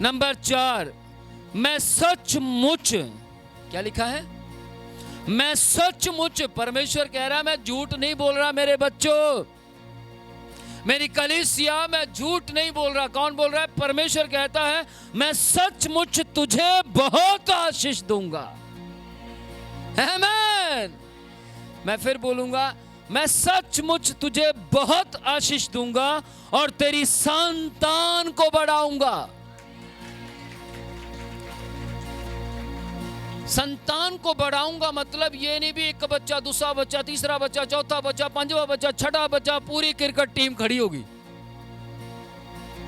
Number 4, मैं सचमुच, क्या लिखा है? मैं सचमुच, परमेश्वर कह रहा है मैं झूठ नहीं बोल रहा मेरे बच्चों, मेरी कलीसिया मैं झूठ नहीं बोल रहा। कौन बोल रहा है? परमेश्वर कहता है मैं सचमुच तुझे बहुत आशीष दूंगा। आमीन। मैं फिर बोलूंगा, मैं सचमुच तुझे बहुत आशीष दूंगा और तेरी संतान को बढ़ाऊंगा। संतान को बढ़ाऊंगा मतलब ये नहीं भी एक बच्चा, दूसरा बच्चा, तीसरा बच्चा, चौथा बच्चा, पांचवा बच्चा, छठा बच्चा, पूरी क्रिकेट टीम खड़ी होगी,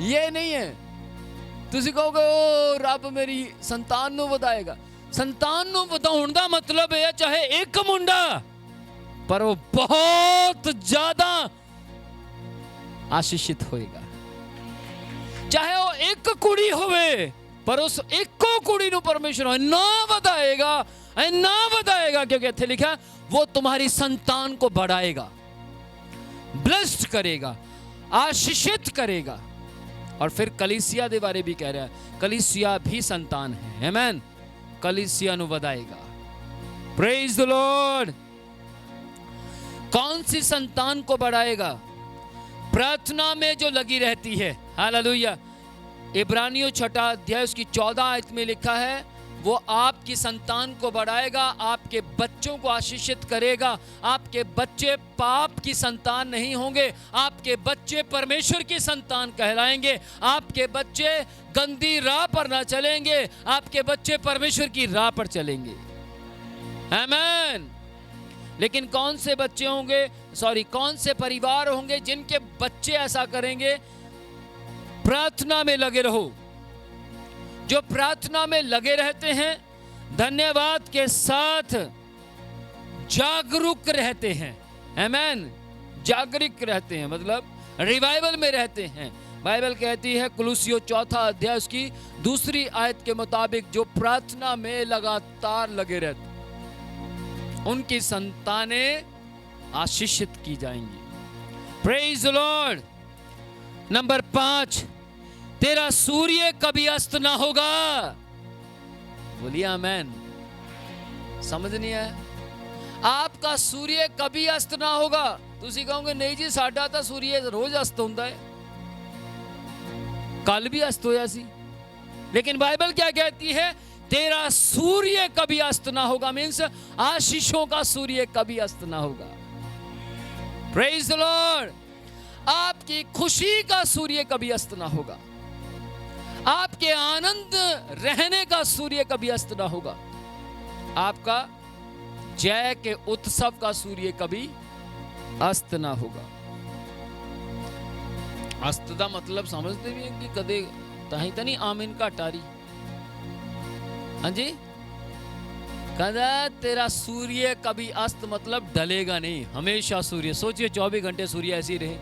ये नहीं है। तुसी कहोगे ओ रब मेरी संतान नु बताएगा। संतान नु बताउण दा मतलब है चाहे एक मुंडा पर वो बहुत ज्यादा आशीषित होएगा, चाहे वो एक कुड़ी होवे पर उस एको कुड़ी नु परमेश्वर ना बताएगा, क्योंकि इत्थे लिखा वो तुम्हारी संतान को बढ़ाएगा, ब्लेस्ड करेगा, आशीषित करेगा। और फिर कलीसिया दे बारे भी कह रहा है, कलीसिया भी संतान है। आमीन। कलीसिया नु बढ़ाएगा। Praise the Lord. कौन सी संतान को बढ़ाएगा? प्रार्थना में जो लगी रहती है। हालेलुया। इब्रानियों 6 अध्याय उसकी 14 आयत में लिखा है वो आपकी संतान को बढ़ाएगा, आपके बच्चों को आशीषित करेगा। आपके बच्चे पाप की संतान नहीं होंगे, आपके बच्चे परमेश्वर की संतान कहलाएंगे, आपके बच्चे गंदी राह पर ना चलेंगे, आपके बच्चे परमेश्वर की राह पर चलेंगे। आमीन। लेकिन कौन से बच्चे होंगे, कौन से परिवार होंगे जिनके बच्चे ऐसा करेंगे? प्रार्थना में लगे रहो। जो प्रार्थना में लगे रहते हैं, धन्यवाद के साथ जागरूक रहते हैं। आमीन। जागरूक रहते हैं मतलब रिवाइवल में रहते हैं। बाइबल कहती है कुलुसियों 4 अध्याय उसकी 2 आयत के मुताबिक जो प्रार्थना में लगातार लगे रहते उनकी संतानें आशीषित की जाएंगी। Praise the Lord. नंबर 5, तेरा सूर्य कभी अस्त ना होगा। बोलिए आमीन। समझ नहीं आया? आपका सूर्य कभी अस्त ना होगा। तुसी कहोगे नहीं जी साडा तो सूर्य रोज अस्त होता है, कल भी अस्त होया सी। लेकिन बाइबल क्या कहती है? तेरा सूर्य कभी अस्त ना होगा, मीन्स आशीषों का सूर्य कभी अस्त ना होगा। Praise the Lord. आपकी खुशी का सूर्य कभी अस्त ना होगा, आपके आनंद रहने का सूर्य कभी अस्त ना होगा, आपका जय के उत्सव का सूर्य कभी अस्त ना होगा। अस्त का मतलब समझते भी हैं कि कदे ताही तो नहीं आमीन घाटारी। हाँ जी, कहता तेरा सूर्य कभी अस्त मतलब ढलेगा नहीं, हमेशा सूर्य। सोचिए 24 घंटे सूर्य ऐसे ही रहे।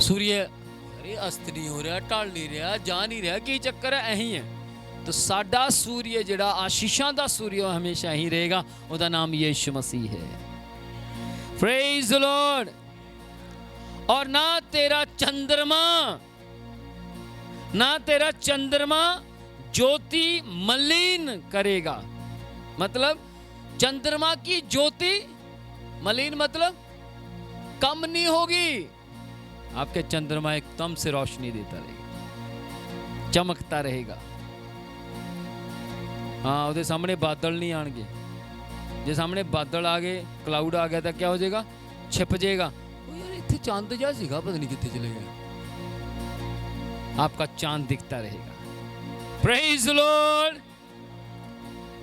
सूर्य अरे अस्त नहीं हो रहा, टल नहीं रहा, जा नहीं रहा, की चक्कर है? यही है। तो साडा सूर्य जिहड़ा आशीषां दा सूर्य हमेशा ही रहेगा, उसका नाम यीशु मसीह है। Praise the Lord. और ना तेरा चंद्रमा ज्योति मलिन करेगा। मतलब चंद्रमा की ज्योति मलिन मतलब कम नहीं होगी। आपके चंद्रमा एकदम से रोशनी देता रहेगा, चमकता रहेगा। हाँ, उसके सामने बादल नहीं आएंगे। जो सामने बादल आ गए, क्लाउड आ गया तो क्या हो जाएगा? छिप जाएगा। यार इतने चांद जा सीगा, पता नहीं कितने चले गए। आपका चांद दिखता रहेगा। Praise the Lord.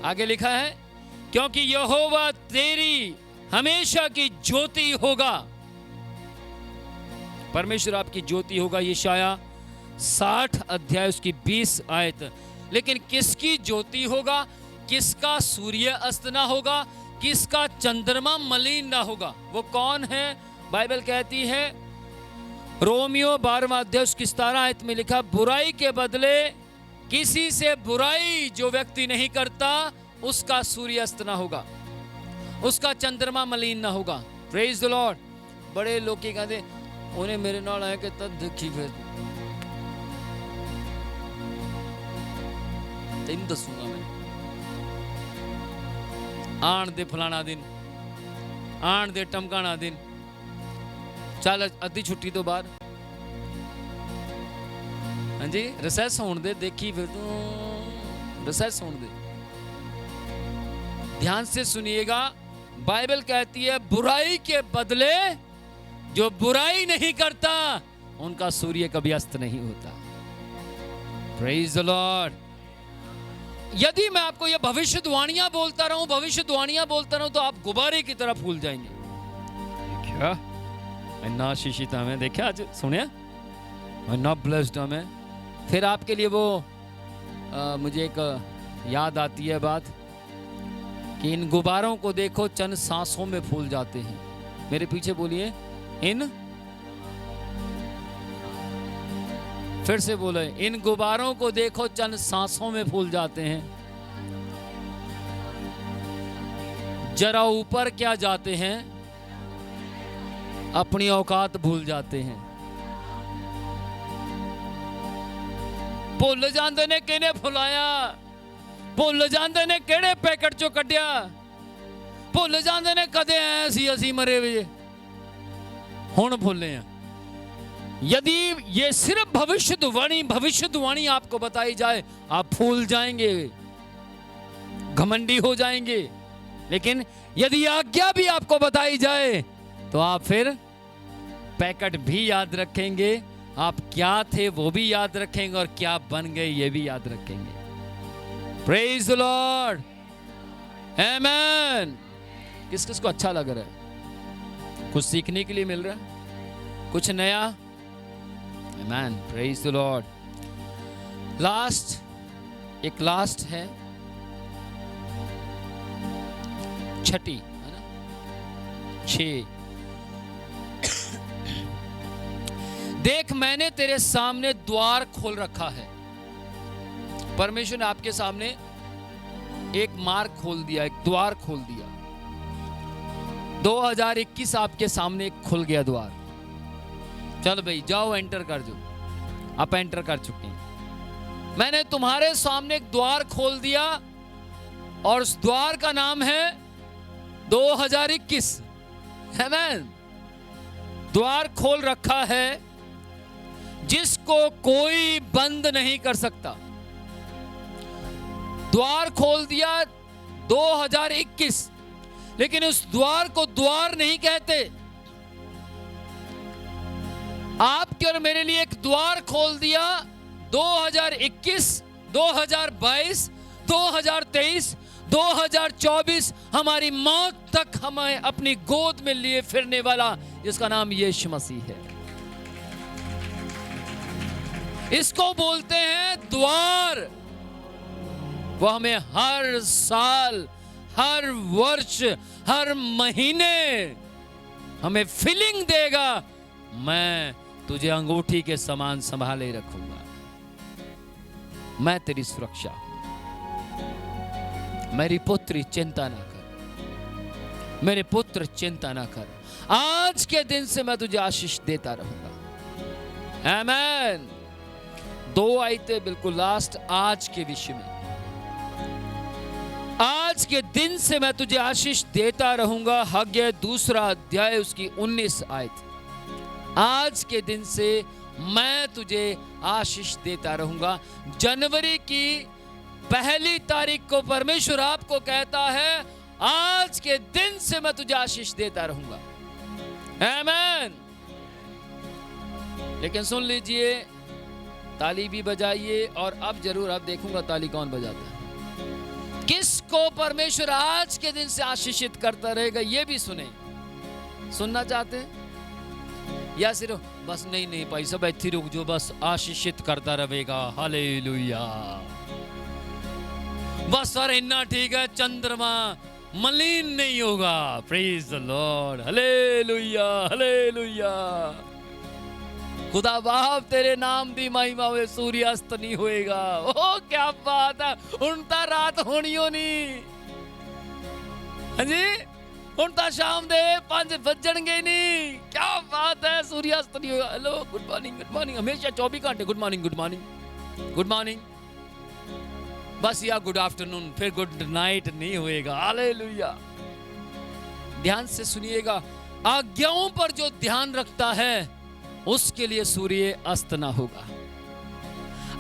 आगे लिखा है क्योंकि यहोवा तेरी हमेशा की ज्योति होगा। परमेश्वर आपकी ज्योति होगा। यशायाह 60 अध्याय उसकी 20 आयत। लेकिन किसकी ज्योति होगा? किसका सूर्य अस्त ना होगा, किसका चंद्रमा मलिन ना होगा? वो कौन है? बाइबल कहती है रोमियो 12वां अध्याय उसकी 17 आयत में लिखा, बुराई के बदले किसी से बुराई जो व्यक्ति नहीं करता उसका सूर्य अस्त ना होगा, उसका चंद्रमा मलिन ना होगा। Praise the Lord. बड़े लोग कहते उन्हें मेरे नाल आया कि तद देखी फिर तेन दसूंगा मैं। आन दे फलाना दिन, आन दे टमकाना दिन, चल अद्धी छुट्टी तो बाद, हाँ जी रिसैस होने दे, देखी फिर तू रिसैस होने दे। ध्यान से सुनिएगा, बाइबल कहती है बुराई के बदले जो बुराई नहीं करता उनका सूर्य कभी अस्त नहीं होता। Praise the Lord. यदि मैं आपको ये भविष्यवाणियां बोलता रहूं तो आप गुब्बारे की तरह फूल जाएंगे। क्या इन्ना आशीषित हमें देखा, आज सुने इन्ना ब्लेस्ड हमें। फिर आपके लिए वो मुझे एक याद आती है बात कि इन गुब्बारों को देखो चंद सांसों में फूल जाते हैं। मेरे पीछे बोलिए, इन, फिर से बोले, इन गुब्बारों को देखो चंद सांसों में फूल जाते हैं, जरा ऊपर क्या जाते हैं, अपनी औकात भूल जाते हैं। भुल जाते ने किने फुलाया, भुल जाते ने केड़े पैकेट चो कढ़िया, भुल जाते ने कदे आए सी असी मरे वे हुण भुले हैं। यदि ये सिर्फ भविष्यवाणी आपको बताई जाए, आप फूल जाएंगे, घमंडी हो जाएंगे। लेकिन यदि आज्ञा भी आपको बताई जाए तो आप फिर पैकेट भी याद रखेंगे, आप क्या थे वो भी याद रखेंगे, और क्या बन गए ये भी याद रखेंगे। प्रेज द लॉर्ड, आमेन। किस किस को अच्छा लग रहा है? कुछ सीखने के लिए मिल रहा है, कुछ नया? आमेन, प्रेज द लॉर्ड। एक लास्ट है, छठी है ना, 6। देख मैंने तेरे सामने द्वार खोल रखा है। परमेश्वर ने आपके सामने एक मार्ग खोल दिया, एक द्वार खोल दिया। 2021 आपके सामने खुल गया द्वार। चल भाई जाओ, एंटर कर दो। आप एंटर कर चुके हैं। मैंने तुम्हारे सामने एक द्वार खोल दिया और उस द्वार का नाम है 2021। आमीन। द्वार खोल रखा है जिसको कोई बंद नहीं कर सकता। द्वार खोल दिया 2021, लेकिन उस द्वार को द्वार नहीं कहते। आपके और मेरे लिए एक द्वार खोल दिया 2021, 2022, 2023, 2024, हमारी मौत तक हमें अपनी गोद में लिए फिरने वाला, जिसका नाम यीशु मसीह है। इसको बोलते हैं द्वार। वो हमें हर साल, हर वर्ष, हर महीने हमें फीलिंग देगा, मैं तुझे अंगूठी के समान संभाले रखूंगा, मैं तेरी सुरक्षा हूं। मेरी पुत्री चिंता ना कर, मेरे पुत्र चिंता ना कर, आज के दिन से मैं तुझे आशीष देता रहूंगा। आमीन। 2 आयतें बिल्कुल लास्ट आज के विषय में। आज के दिन से मैं तुझे आशीष देता रहूंगा। हग्गे 2 अध्याय उसकी 19 आयत। आज के दिन से मैं तुझे आशीष देता रहूंगा। जनवरी की 1 तारीख को परमेश्वर आपको कहता है, आज के दिन से मैं तुझे आशीष देता रहूंगा। आमीन। लेकिन सुन लीजिए, ताली भी बजाइए, और अब जरूर अब देखूंगा ताली कौन बजाता है। किसको परमेश्वर आज के दिन से आशीषित करता रहेगा, ये भी सुने। सुनना चाहते हैं या सिर्फ बस नहीं भाई सब ऐसे रुक जो, बस आशीषित करता रहेगा। हालेलुया। बस सर इतना ठीक है, चंद्रमा मलिन नहीं होगा। Praise the Lord. Hallelujah, hallelujah. खुदा बाप तेरे नाम दी महिमा हुए, सूर्यास्त नहीं होएगा। ओ क्या बात है। उनता रात होनी होनी, हाँ जी, उनता शाम दे 5 बजणगे नहीं। क्या बात है, सूर्यास्त नहीं होगा। Hello, good morning, good morning. हमेशा 24 घंटे good morning, good morning, good morning. बस या गुड आफ्टरनून, फिर गुड नाइट नहीं होएगा। हालेलुया। ध्यान से सुनिएगा, आज्ञाओं पर जो ध्यान रखता है उसके लिए सूर्य अस्त ना होगा।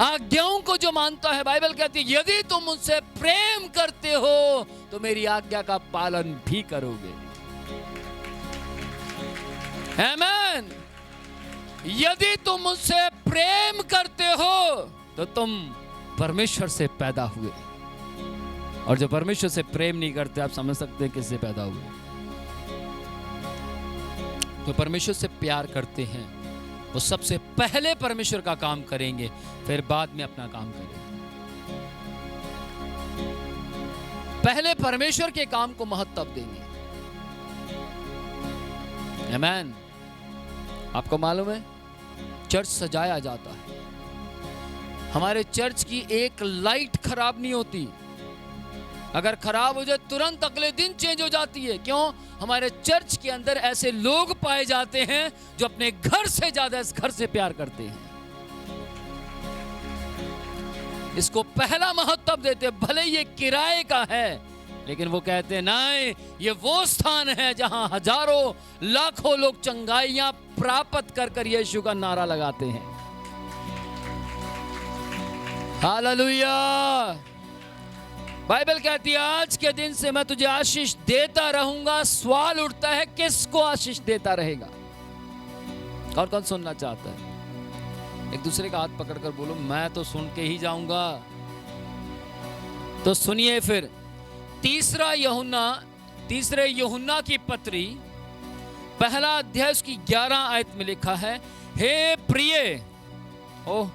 आज्ञाओं को जो मानता है, बाइबल कहती है यदि तुम मुझसे प्रेम करते हो तो मेरी आज्ञा का पालन भी करोगे। आमीन। यदि तुम मुझसे प्रेम करते हो तो तुम परमेश्वर से पैदा हुए, और जो परमेश्वर से प्रेम नहीं करते, आप समझ सकते हैं किससे पैदा हुए। जो परमेश्वर से प्यार करते हैं वो सबसे पहले परमेश्वर का काम करेंगे, फिर बाद में अपना काम करेंगे। पहले परमेश्वर के काम को महत्व देंगे। आमीन। आपको मालूम है चर्च सजाया जाता है, हमारे चर्च की एक लाइट खराब नहीं होती, अगर खराब हो जाए तुरंत अगले दिन चेंज हो जाती है। क्यों? हमारे चर्च के अंदर ऐसे लोग पाए जाते हैं जो अपने घर से ज्यादा इस घर से प्यार करते हैं, इसको पहला महत्व देते। भले ये किराए का है, लेकिन वो कहते हैं नहीं, ये वो स्थान है जहां हजारों लाखों लोग चंगाइयां प्राप्त कर कर यीशु का नारा लगाते हैं। हालेलुया। बाइबल कहती है आज के दिन से मैं तुझे आशीष देता रहूंगा। सवाल उठता है किसको आशीष देता रहेगा? कौन कौन सुनना चाहता है? एक दूसरे का हाथ पकड़कर बोलो, मैं तो सुन के ही जाऊंगा। तो सुनिए फिर, तीसरे यूहन्ना की पत्री पहला अध्याय उसकी 11 आयत में लिखा है, हे प्रिय, ओह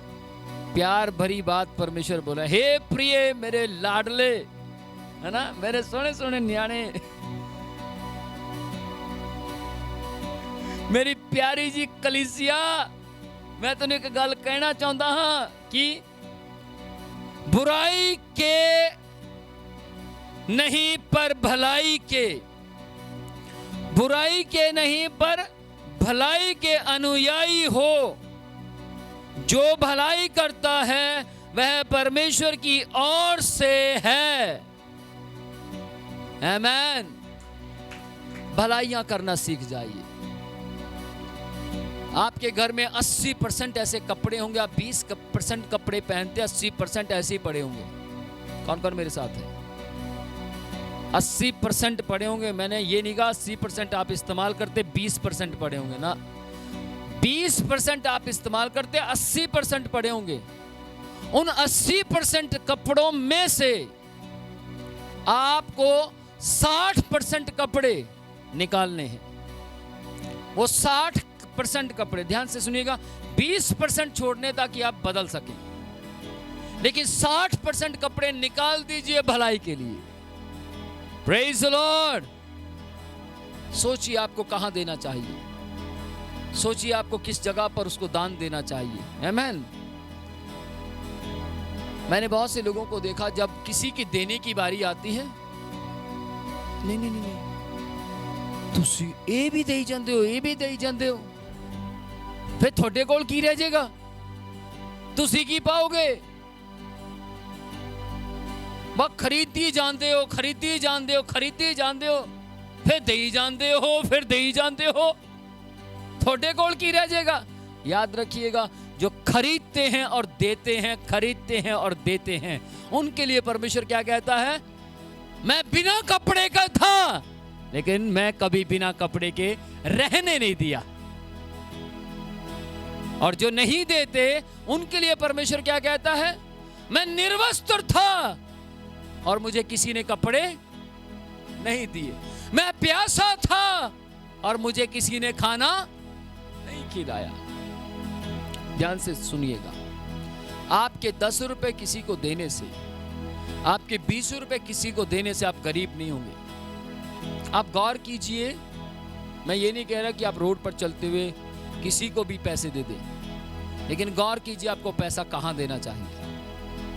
प्यार भरी बात परमेश्वर बोला, हे प्रिय मेरे लाडले, है ना, मेरे सोने सोने न्याणे, मेरी प्यारी जी कलीसिया, मैं तुझे एक गल कहना चाहता हाँ कि बुराई के नहीं पर भलाई के, बुराई के नहीं पर भलाई के अनुयायी हो। जो भलाई करता है वह परमेश्वर की ओर से है। आमीन। भलाइयां करना सीख जाइए। आपके घर में 80% ऐसे कपड़े होंगे, आप 20% कपड़े पहनते, 80% ऐसे ही पड़े होंगे। कौन कौन मेरे साथ है? 80% पड़े होंगे। मैंने ये नहीं कहा 80% आप इस्तेमाल करते, 20% पड़े होंगे ना। 20% आप इस्तेमाल करते, 80% पड़े होंगे। उन 80% कपड़ों में से आपको 60% कपड़े निकालने हैं। वो 60% कपड़े, ध्यान से सुनिएगा, 20% छोड़ने ताकि आप बदल सकें, लेकिन 60% कपड़े निकाल दीजिए भलाई के लिए। Praise the Lord. सोचिए आपको कहां देना चाहिए, सोचिए आपको किस जगह पर उसको दान देना चाहिए। आमीन। मैंने बहुत से लोगों को देखा, जब किसी की देने की बारी आती है, नहीं नहीं नहीं, तुसी ये भी दे जाते हो, ये भी दे जाते हो, फिर थोड़े कोल की रह जाएगा? तुसी की पाओगे? बस खरीदी जानते हो, खरीदी जानते हो, खरीदी जानते हो, फिर दे जानते हो, फिर दे जानते हो, थोड़े कोल की रह जाएगा? याद रखिएगा, जो खरीदते हैं और देते हैं, खरीदते हैं और देते हैं, उनके लिए परमेश्वर क्या कहता है? मैं बिना कपड़े का था, लेकिन मैं कभी बिना कपड़े के रहने नहीं दिया। और जो नहीं देते उनके लिए परमेश्वर क्या कहता है? मैं निर्वस्त्र था और मुझे किसी ने कपड़े नहीं दिए। मैं प्यासा था और मुझे किसी ने खाना नहीं खिलाया। ध्यान से सुनिएगा, आपके 10 रुपए किसी को देने से, आपके 20 रुपए किसी को देने से आप गरीब नहीं होंगे। आप गौर कीजिए, मैं ये नहीं कह रहा कि आप रोड पर चलते हुए किसी को भी पैसे दे दें, लेकिन गौर कीजिए आपको पैसा कहां देना चाहिए।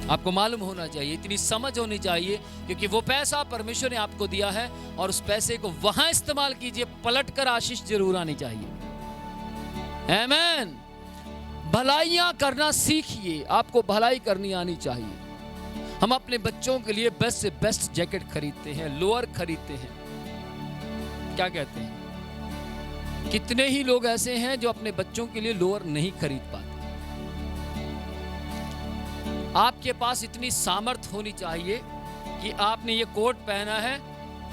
आपको मालूम होना चाहिए, इतनी समझ होनी चाहिए, क्योंकि वो पैसा परमेश्वर ने आपको दिया है और उस पैसे को वहां इस्तेमाल कीजिए, पलटकर आशीष जरूर आनी चाहिए। आमीन। भलाइयां करना सीखिए, आपको भलाई करनी आनी चाहिए। हम अपने बच्चों के लिए बेस्ट से बेस्ट जैकेट खरीदते हैं, लोअर खरीदते हैं। क्या कहते हैं? कितने ही लोग ऐसे हैं जो अपने बच्चों के लिए लोअर नहीं खरीद पाते। आपके पास इतनी सामर्थ होनी चाहिए कि आपने ये कोट पहना है,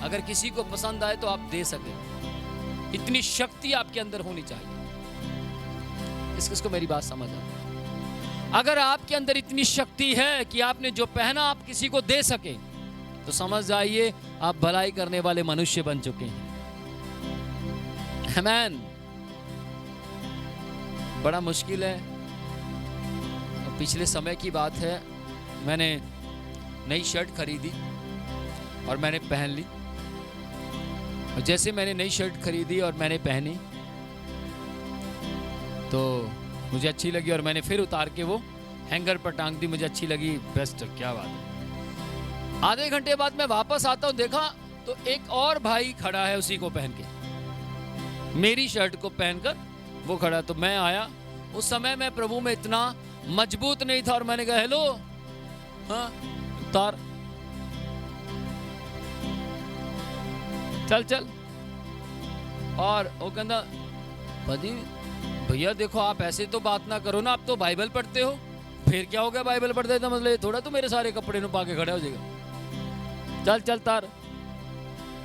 अगर किसी को पसंद आए तो आप दे सके। इतनी शक्ति आपके अंदर होनी चाहिए। किसको मेरी बात समझ आ? अगर आपके अंदर इतनी शक्ति है कि आपने जो पहना आप किसी को दे सके, तो समझ जाइए आप भलाई करने वाले मनुष्य बन चुके हैं। आमीन। बड़ा मुश्किल है। पिछले समय की बात है, मैंने नई शर्ट खरीदी और मैंने पहन ली। और जैसे मैंने नई शर्ट खरीदी और मैंने पहनी तो मुझे अच्छी लगी और मैंने फिर उतार के वो हैंगर पर टांग दी। मुझे अच्छी लगी, बेस्ट, क्या बात है। आधे घंटे बाद मैं वापस आता हूँ, देखा तो एक और भाई खड़ा है उसी को पहन के, मेरी शर्ट को पहनकर वो खड़ा। तो मैं आया, उस समय मैं प्रभु में इतना मजबूत नहीं था और मैंने कहा हेलो, हाँ उतार, चल चल। और वो कहता भाजी भैया देखो आप ऐसे तो बात ना करो ना, आप तो बाइबल पढ़ते हो। फिर क्या हो गया बाइबल पढ़ते तो मतलब थोड़ा तो मेरे सारे कपड़े नु पा के खड़े हो जाएगा। चल चल तार,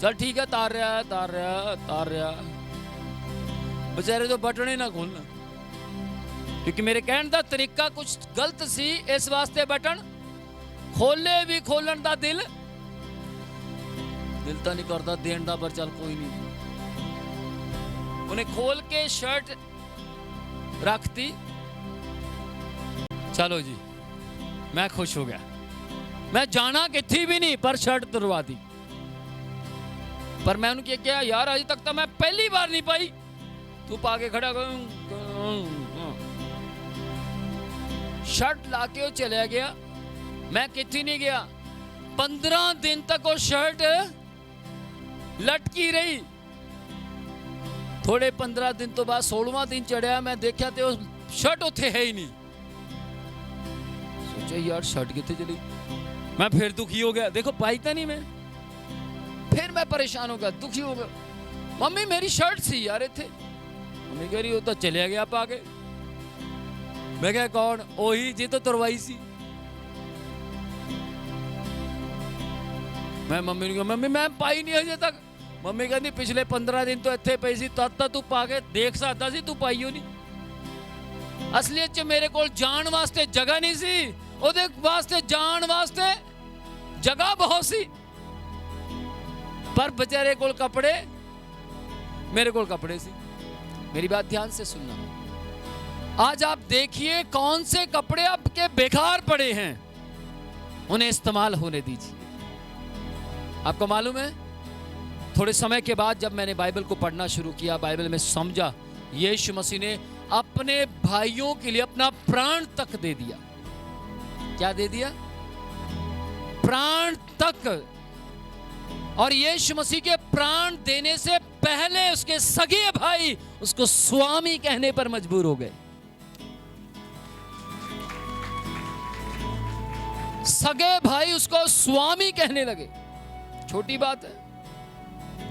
चल ठीक है तार रहा। बेचारे तो बटन ही ना खोलना, क्योंकि मेरे कहने का तरीका कुछ गलत सी, इस वास्ते बटन खोले भी खोलन का दिल तो नहीं करता देन का, पर चल कोई नहीं। उन्हें खोल के शर्ट रखती, चलो जी मैं खुश हो गया। मैं जाना कि थी भी नहीं, पर शर्ट तुरवा दी। पर मैं उनके क्या यार, अभी तक तो मैं पहली बार नहीं पाई, तू पाके खड़ा शर्ट लाके वो चला गया। मैं कितनी नहीं गया, 15 दिन तक वो शर्ट लटकी रही। थोड़े 15 दिन तो बाद 16वां दिन चढ़िया, मैं देखा तो शर्ट उथे है ही नहीं। सोचा यार शर्ट कितने चली। मैं फिर दुखी हो गया, देखो पाई था नहीं मैं। फिर मैं परेशान हो गया, दुखी हो गया। मम्मी मेरी शर्ट सी यार थे। मम्मी कह रही हो तो चले गया पाके। मैं क्या कौन? ओही जी तो तुरवाई सी। मैं मम्मी ने कहा मम्मी मैं पाई नहीं अजे तक। मम्मी कहती पिछले 15 दिन तो इत्थे पई सी, तद तक तू पा के देख सकता सी, तू पाई हो नहीं। असलियत च मेरे कोल जान वास्ते जगह नहीं सी, ओदे वास्ते जान वास्ते जगह बहुत सी, पर बेचारे कोल कपड़े, मेरे कोल कपड़े सी। मेरी बात ध्यान से सुनना। आज आप देखिए कौन से कपड़े आपके बेकार पड़े हैं, उन्हें इस्तेमाल होने दीजिए। आपको मालूम है, थोड़े समय के बाद जब मैंने बाइबल को पढ़ना शुरू किया, बाइबल में समझा यीशु मसीह ने अपने भाइयों के लिए अपना प्राण तक दे दिया। क्या दे दिया? प्राण तक। और यीशु मसीह के प्राण देने से पहले उसके सगे भाई उसको स्वामी कहने पर मजबूर हो गए। सगे भाई उसको स्वामी कहने लगे। छोटी बात है।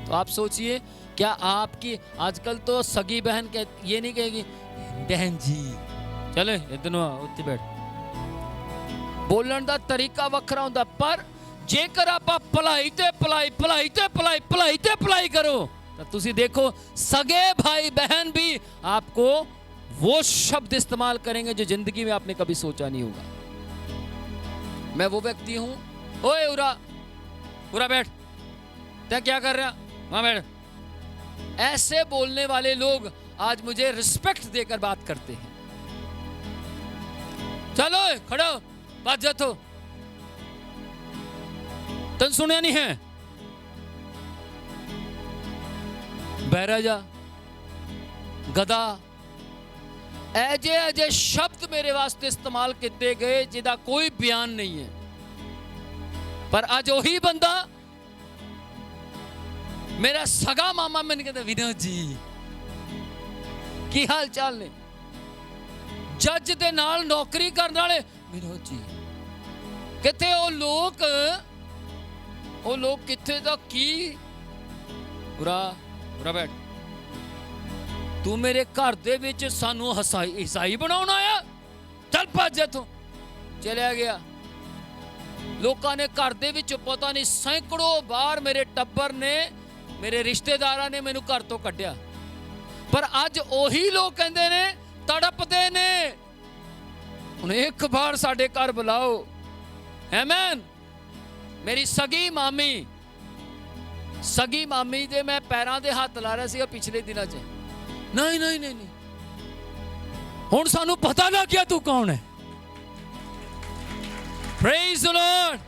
तो आप सोचिए, क्या आपकी आजकल तो सगी बहन ये नहीं कहेगी बहन जी चले इतना उत्ते बैठ, बोलने का तरीका वखरा होता। पर जेकर आप भलाई ते भलाई भलाई ते भलाई भलाई ते भलाई करो तो तुसी देखो सगे भाई बहन भी आपको वो शब्द इस्तेमाल करेंगे जो जिंदगी में आपने कभी सोचा नहीं होगा। मैं वो व्यक्ति हूं, ओए उरा उरा बैठ, क्या क्या कर रहा, वहां बैठ। ऐसे बोलने वाले लोग आज मुझे रिस्पेक्ट देकर बात करते हैं। चलो खड़ो बात जातो, तन सुनिया नहीं है, बहरा जा गधा। ऐजे ऐजे शब्द मेरे वास्ते इस्तेमाल किए गए जिदा कोई बयान नहीं है। पर आज वही बंदा मेरा सगा मामा, मैंने कहता विनोद जी की हाल चाल ने, जज दे नाल नौकरी करने वाले विनोद जी ਕਿੱਥੇ ਉਹ ਲੋਕ ਕਿੱਥੇ ਦਾ ਕੀ ਉਰਾ ਬੈਠ ਤੂੰ ਮੇਰੇ ਘਰ ਦੇ ਵਿੱਚ ਸਾਨੂੰ ਈਸਾਈ ਬਣਾਉਣ ਆਇਆ ਚੱਲ ਭੱਜ ਇੱਥੋਂ ਚਲਿਆ ਗਿਆ ਲੋਕਾਂ ਨੇ ਘਰ ਦੇ ਵਿੱਚ ਪਤਾ ਨਹੀਂ ਸੈਂਕੜੋਂ ਵਾਰ ਮੇਰੇ ਟੱਬਰ ਨੇ ਮੇਰੇ ਰਿਸ਼ਤੇਦਾਰਾਂ ਨੇ ਮੈਨੂੰ ਘਰ ਤੋਂ ਕੱਢਿਆ ਪਰ ਅੱਜ ਉਹੀ ਲੋਕ ਕਹਿੰਦੇ ਨੇ ਤੜਪਦੇ ਨੇ ਹੁਣ ਇੱਕ ਵਾਰ ਸਾਡੇ ਘਰ ਬੁਲਾਓ ਆਮੇਨ ਮੇਰੀ ਸਗੀ ਮਾਮੀ ਦੇ ਮੈਂ ਪੈਰਾਂ ਦੇ ਹੱਥ ਲਾ ਰਿਹਾ ਸੀਗਾ ਪਿਛਲੇ ਦਿਨਾਂ 'ਚ ਨਹੀਂ ਹੁਣ ਸਾਨੂੰ ਪਤਾ ਲੱਗ ਗਿਆ ਤੂੰ ਕੌਣ ਹੈ प्रेज द लॉर्ड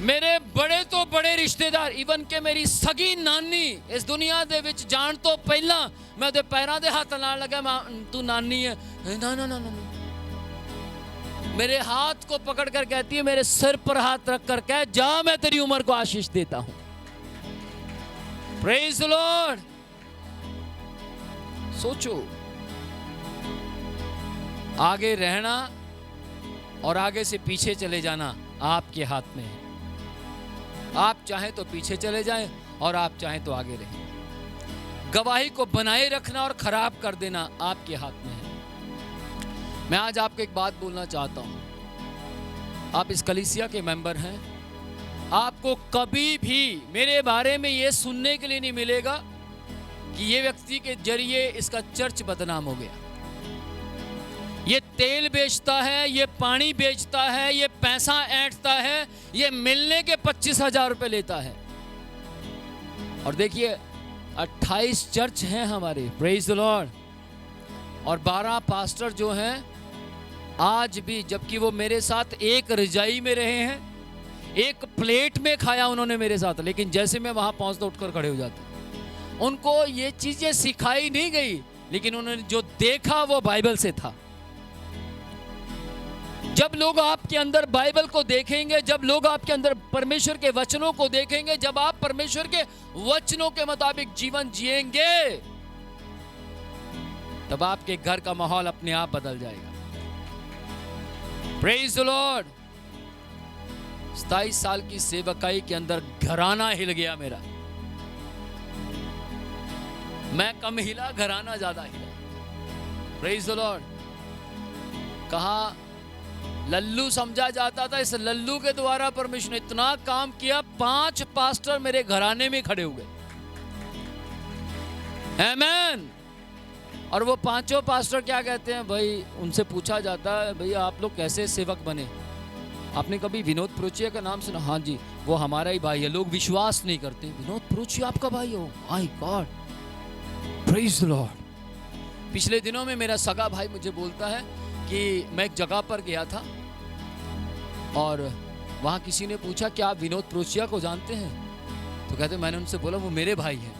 मेरे बड़े तो बड़े रिश्तेदार इवन के मेरी सगी नानी इस दुनिया दे विच जान तो पहला मैं उहदे पैरां दे हत्थ लाण लगा तू नानी है ना मेरे हाथ को पकड़ कर कहती है मेरे सिर पर हाथ रख कर कह जा मैं तेरी उम्र को आशीष देता हूं प्रेज द लॉर्ड सोचो आगे रहना और आगे से पीछे चले जाना आपके हाथ में है आप चाहें तो पीछे चले जाएं और आप चाहें तो आगे रहें गवाही को बनाए रखना और खराब कर देना आपके हाथ में है मैं आज आपको एक बात बोलना चाहता हूं आप इस कलीसिया के मेंबर हैं आपको कभी भी मेरे बारे में ये सुनने के लिए नहीं मिलेगा कि ये व्यक्ति के जरिए इसका चर्च बदनाम हो गया ये तेल बेचता है ये पानी बेचता है ये पैसा ऐंठता है ये मिलने के 25,000 रुपए लेता है और देखिए 28 चर्च हैं हमारे प्रेज द लॉर्ड और 12 पास्टर जो हैं आज भी जबकि वो मेरे साथ एक रजाई में रहे हैं एक प्लेट में खाया उन्होंने मेरे साथ लेकिन जैसे मैं वहां पहुंचता उठकर खड़े हो जाते उनको ये चीजें सिखाई नहीं गई लेकिन उन्होंने जो देखा वो बाइबल से था जब लोग आपके अंदर बाइबल को देखेंगे जब लोग आपके अंदर परमेश्वर के वचनों को देखेंगे जब आप परमेश्वर के वचनों के मुताबिक जीवन जिएंगे तब आपके घर का माहौल अपने आप बदल जाएगा प्रेज द लॉर्ड 27 साल की सेवकाई के अंदर घराना हिल गया मेरा मैं कम हिला घराना ज्यादा हिला प्रेज द लॉर्ड कहा लल्लू समझा जाता था इस लल्लू के द्वारा परमेश्वर ने इतना काम किया 5 पास्टर मेरे घराने में खड़े हुए आमेन और वो 5 पास्टर क्या कहते हैं भाई उनसे पूछा जाता है भैया आप लोग कैसे सेवक बने आपने कभी विनोद प्रोचिया का नाम सुना हाँ जी वो हमारा ही भाई है लोग विश्वास नहीं करते विनोद प्रोचिया आपका भाई हो my God praise the Lord पिछले दिनों में मेरा सगा भाई मुझे बोलता है कि मैं एक जगह पर गया था और वहाँ किसी ने पूछा कि आप विनोद प्रोचिया को जानते हैं तो कहते मैंने उनसे बोला वो मेरे भाई हैं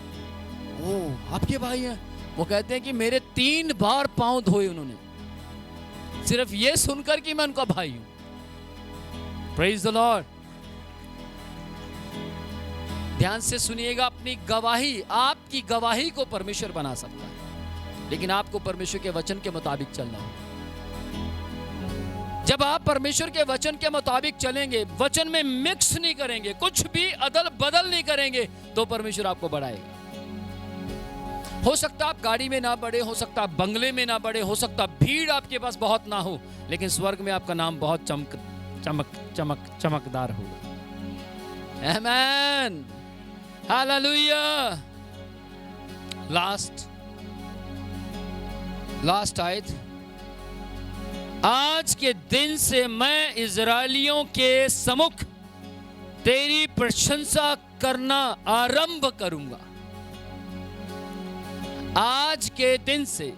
ओह आपके भाई हैं वो कहते हैं कि मेरे 3 बार पांव धोए उन्होंने सिर्फ ये सुनकर कि मैं उनका भाई हूं प्रेज द लॉर्ड ध्यान से सुनिएगा अपनी गवाही आपकी गवाही को परमेश्वर बना सकता है लेकिन आपको परमेश्वर के वचन के मुताबिक चलना होगा जब आप परमेश्वर के वचन के मुताबिक चलेंगे वचन में मिक्स नहीं करेंगे कुछ भी अदल बदल नहीं करेंगे तो परमेश्वर आपको बढ़ाएगा हो सकता आप गाड़ी में ना बढ़े हो सकता आप बंगले में ना बढ़े हो सकता भीड़ आपके पास बहुत ना हो लेकिन स्वर्ग में आपका नाम बहुत चमकदार होगा आमेन हालेलुया लास्ट आयत आज के दिन से मैं इजराइलियों के सम्मुख तेरी प्रशंसा करना आरंभ करूंगा आज के दिन से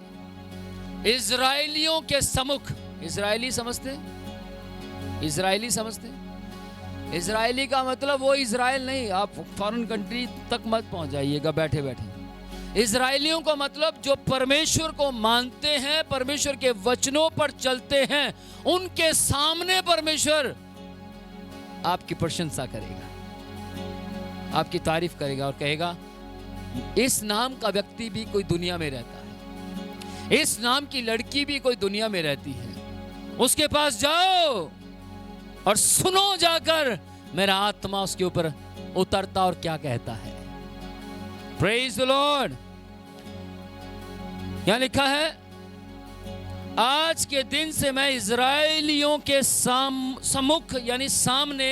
इजराइलियों के सम्मुख इजराइली समझते इजराइली का मतलब वो इजराइल नहीं आप फॉरेन कंट्री तक मत पहुंच जाइएगा बैठे बैठे इजराइलियों का मतलब जो परमेश्वर को मानते हैं परमेश्वर के वचनों पर चलते हैं उनके सामने परमेश्वर आपकी प्रशंसा करेगा आपकी तारीफ करेगा और कहेगा इस नाम का व्यक्ति भी कोई दुनिया में रहता है इस नाम की लड़की भी कोई दुनिया में रहती है उसके पास जाओ और सुनो जाकर मेरा आत्मा उसके ऊपर उतरता और क्या कहता है। Praise the Lord. यहां लिखा है, आज के दिन से मैं इजराइलियों के सम्मुख यानी सामने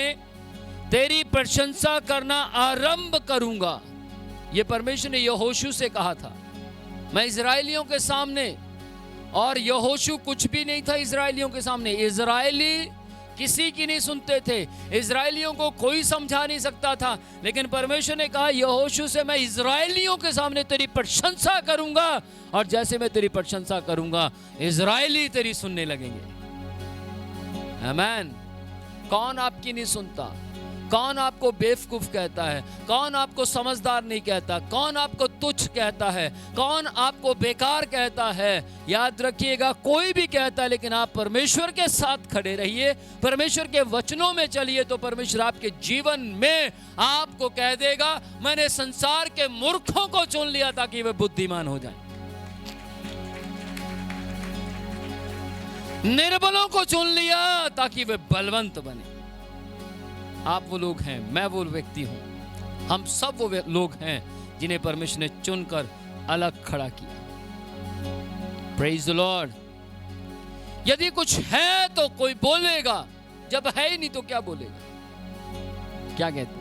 तेरी प्रशंसा करना आरंभ करूंगा। यह परमेश्वर ने यहोशू से कहा था, मैं इजराइलियों के सामने, और यहोशू कुछ भी नहीं था इजराइलियों के सामने। इजराइली किसी की नहीं सुनते थे, इजराइलियों को कोई समझा नहीं सकता था, लेकिन परमेश्वर ने कहा यहोशू से, मैं इजराइलियों के सामने तेरी प्रशंसा करूंगा, और जैसे मैं तेरी प्रशंसा करूंगा इजराइली तेरी सुनने लगेंगे। आमीन। कौन आपकी नहीं सुनता? कौन आपको बेवकूफ कहता है? कौन आपको समझदार नहीं कहता? कौन आपको तुच्छ कहता है? कौन आपको बेकार कहता है? याद रखिएगा, कोई भी कहता है, लेकिन आप परमेश्वर के साथ खड़े रहिए, परमेश्वर के वचनों में चलिए, तो परमेश्वर आपके जीवन में आपको कह देगा, मैंने संसार के मूर्खों को चुन लिया ताकि वे बुद्धिमान हो जाएं, निर्बलों को चुन लिया ताकि वे बलवंत बने। आप वो लोग हैं, मैं वो व्यक्ति हूं, हम सब वो लोग हैं जिन्हें परमेश्वर ने चुनकर अलग खड़ा किया। Praise the Lord. यदि कुछ है तो कोई बोलेगा, जब है ही नहीं तो क्या बोलेगा? क्या कहते हैं?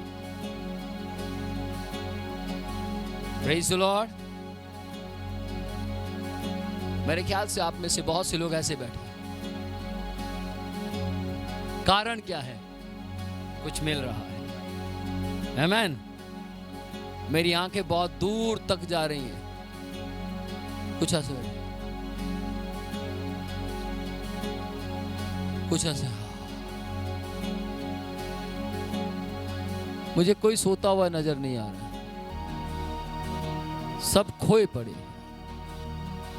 Praise the Lord. मेरे ख्याल से आप में से बहुत से लोग ऐसे बैठे, कारण क्या है? कुछ मिल रहा है। आमीन। मेरी आंखें बहुत दूर तक जा रही हैं। कुछ ऐसे, कुछ ऐसे। मुझे कोई सोता हुआ नजर नहीं आ रहा, सब खोए पड़े।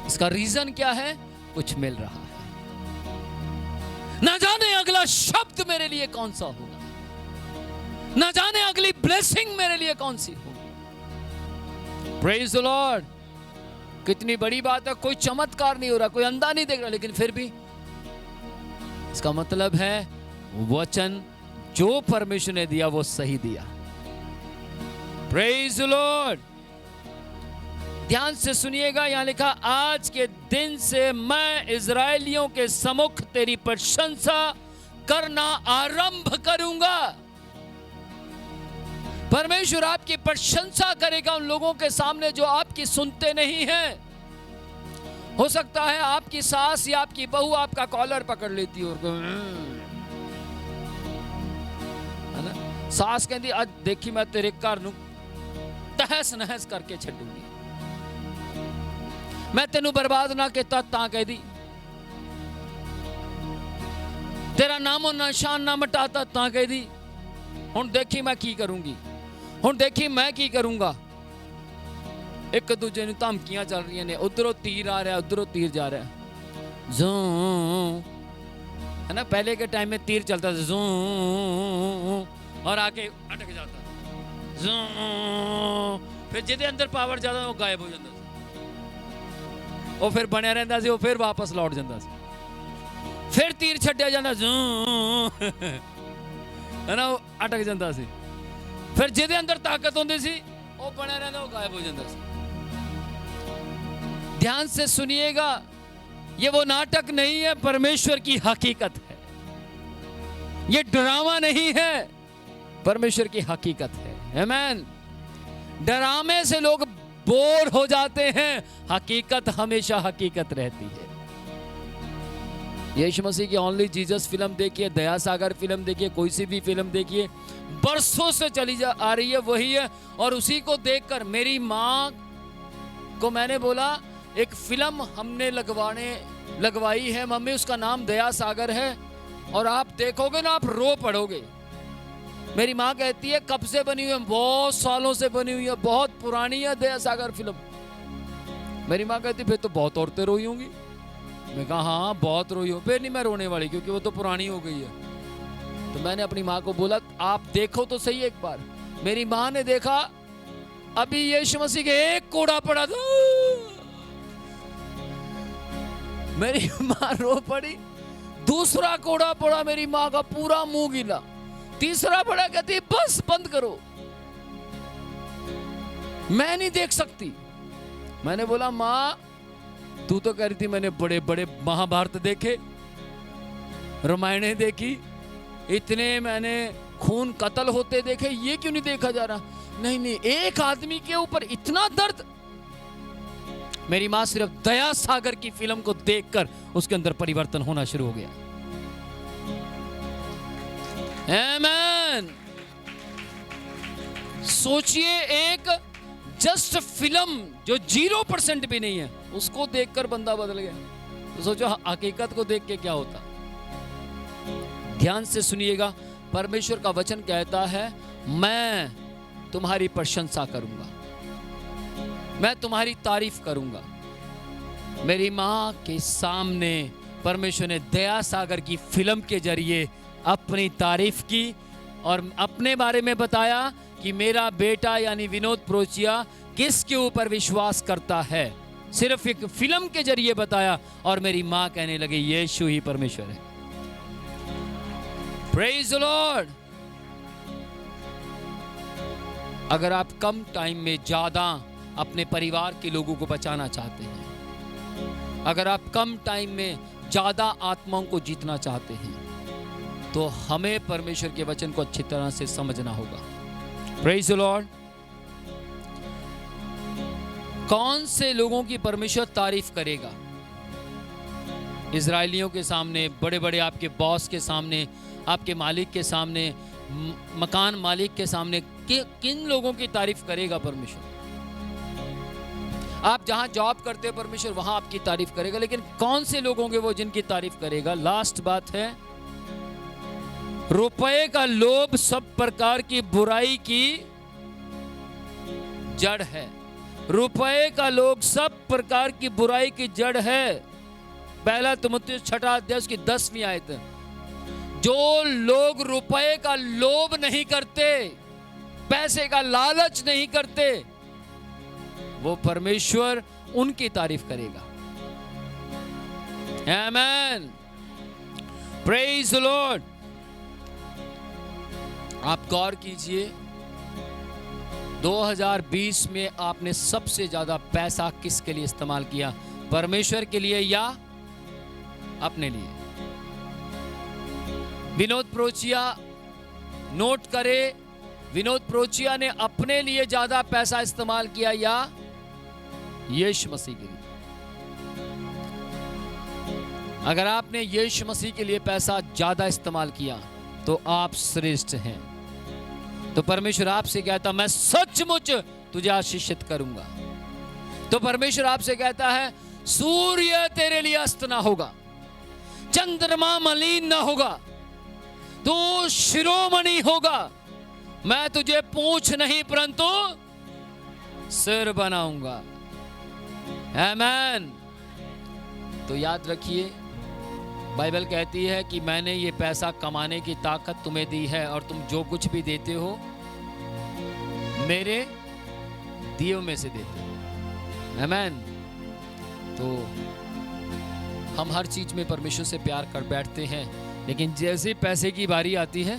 इसका रीजन क्या है? कुछ मिल रहा है। ना जाने अगला शब्द मेरे लिए कौन सा होगा, ना जाने अगली ब्लेसिंग मेरे लिए कौन सी होगी। Praise the Lord. कितनी बड़ी बात है, कोई चमत्कार नहीं हो रहा, कोई अंधा नहीं देख रहा, लेकिन फिर भी इसका मतलब है वचन जो परमेश्वर ने दिया वो सही दिया। Praise the Lord. ध्यान से सुनिएगा, यहां लिखा, आज के दिन से मैं इजराइलियों के सम्मुख तेरी प्रशंसा करना आरंभ करूंगा। परमेश्वर आपकी प्रशंसा करेगा उन लोगों के सामने जो आपकी सुनते नहीं हैं। हो सकता है आपकी सास या आपकी बहू आपका कॉलर पकड़ लेती हो, है ना? सास कहती, आज देखी मैं तेरे घर नूं तहस नहस करके छड्डूंगी, मैं तेनू बर्बाद ना किया तां कह दी, तेरा नामो निशान ना मिटाता तां कह दी, हुण देखी मैं की करूंगी, हुण देखी मैं की करूंगा। एक दूजे नूं धमकियां चल रही ने, उधरों तीर आ रहा, उधरों तीर जा रहा है, जू, है ना? पहले के टाइम में तीर चलता था जू, और आके अटक जाता, जू, फिर जिहदे अंदर पावर ज्यादा वो गायब हो जाता, वो फिर बनया रहता सी, वो फिर वापस लौट जाता सी, फिर तीर छड्डिया जाता, जू, है ना? वो अटक जाता सी, फिर जिहदे अंदर ताकत होंदी सी वो बनया रहता, वो गायब हो जाता सी। ध्यान से सुनिएगा, ये वो नाटक नहीं है, परमेश्वर की हकीकत है। ये ड्रामा नहीं है, परमेश्वर की हकीकत है। आमीन। ड्रामे से लोग बोर हो जाते हैं, हकीकत हमेशा हकीकत रहती है। यीशु मसीह की ओनली जीसस फिल्म देखिए, दया सागर फिल्म देखिए, कोई सी भी फिल्म देखिए, बरसों से चली आ रही है, वही है। और उसी को देखकर मेरी माँ को मैंने बोला, एक फिल्म हमने लगवाई है मम्मी, उसका नाम दया सागर है, और आप देखोगे ना आप रो पड़ोगे। मेरी माँ कहती है कब से बनी हुई है? बहुत सालों से बनी हुई है, बहुत पुरानी है दया सागर फिल्म। मेरी माँ कहती फिर तो बहुत औरतें रोई होंगी। मैं कहा हाँ बहुत रोई हो। फिर नहीं मैं रोने वाली, क्योंकि वो तो पुरानी हो गई है। तो मैंने अपनी माँ को बोला आप देखो तो सही एक बार। मेरी माँ ने देखा, अभी यीशु मसीह के एक कोड़ा पड़ा था, मेरी माँ रो पड़ी। दूसरा कोड़ा पड़ा, मेरी माँ का पूरा मुंह गीला। तीसरा पड़ा, कहती बस बंद करो, मैं नहीं देख सकती। मैंने बोला माँ तू तो कह रही थी मैंने बड़े बड़े महाभारत देखे, रामायण देखी, इतने मैंने खून कत्ल होते देखे, ये क्यों नहीं देखा जा रहा? नहीं नहीं, एक आदमी के ऊपर इतना दर्द। मेरी मां सिर्फ दया सागर की फिल्म को देखकर उसके अंदर परिवर्तन होना शुरू हो गया। आमेन। सोचिए, एक जस्ट फिल्म जो 0% भी नहीं है, उसको देखकर बंदा बदल गया। तो सोचो हकीकत को देख के क्या होता। ध्यान से सुनिएगा, परमेश्वर का वचन कहता है मैं तुम्हारी प्रशंसा करूंगा, मैं तुम्हारी तारीफ करूंगा। मेरी मां के सामने परमेश्वर ने दया सागर की फिल्म के जरिए अपनी तारीफ की और अपने बारे में बताया कि मेरा बेटा यानी विनोद प्रोचिया किसके ऊपर विश्वास करता है। सिर्फ एक फिल्म के जरिए बताया और मेरी मां कहने लगी यीशु ही परमेश्वर है। Praise the Lord. अगर आप कम टाइम में ज्यादा अपने परिवार के लोगों को बचाना चाहते हैं, अगर आप कम टाइम में ज्यादा आत्माओं को जीतना चाहते हैं, तो हमें परमेश्वर के वचन को अच्छी तरह से समझना होगा। Praise the Lord. कौन से लोगों की परमेश्वर तारीफ करेगा? इजरायलियों के सामने, बड़े बड़े आपके बॉस के सामने, आपके मालिक के सामने, मकान मालिक के सामने, किन लोगों की तारीफ करेगा परमेश्वर? आप जहां जॉब करते हैं परमेश्वर वहां आपकी तारीफ करेगा, लेकिन कौन से लोग होंगे वो जिनकी तारीफ करेगा? लास्ट बात है, रुपए का लोभ सब प्रकार की बुराई की जड़ है। रुपए का लोभ सब प्रकार की बुराई की जड़ है। पहला तिमुथियुस 6 अध्याय की 10वीं आयत। जो लोग रुपए का लोभ नहीं करते, पैसे का लालच नहीं करते, वो परमेश्वर उनकी तारीफ करेगा। आमेन। Praise the Lord. आप गौर कीजिए, 2020 में आपने सबसे ज्यादा पैसा किसके लिए इस्तेमाल किया? परमेश्वर के लिए या अपने लिए? विनोद प्रोचिया, नोट करे, विनोद प्रोचिया ने अपने लिए ज्यादा पैसा इस्तेमाल किया या यीशु मसीह के लिए? अगर आपने यीशु मसीह के लिए पैसा ज्यादा इस्तेमाल किया तो आप श्रेष्ठ हैं। तो परमेश्वर आपसे कहता मैं सचमुच तुझे आशीषित करूंगा। तो परमेश्वर आपसे कहता है सूर्य तेरे लिए अस्त ना होगा, चंद्रमा मलिन ना होगा, तू शिरोमणि होगा। मैं तुझे पूंछ नहीं परंतु सिर बनाऊंगा। आमेन। तो याद रखिए, बाइबल कहती है कि मैंने ये पैसा कमाने की ताकत तुम्हें दी है और तुम जो कुछ भी देते हो मेरे दिए में से देते हो। आमेन। तो हम हर चीज में परमेश्वर से प्यार कर बैठते हैं, लेकिन जैसे पैसे की बारी आती है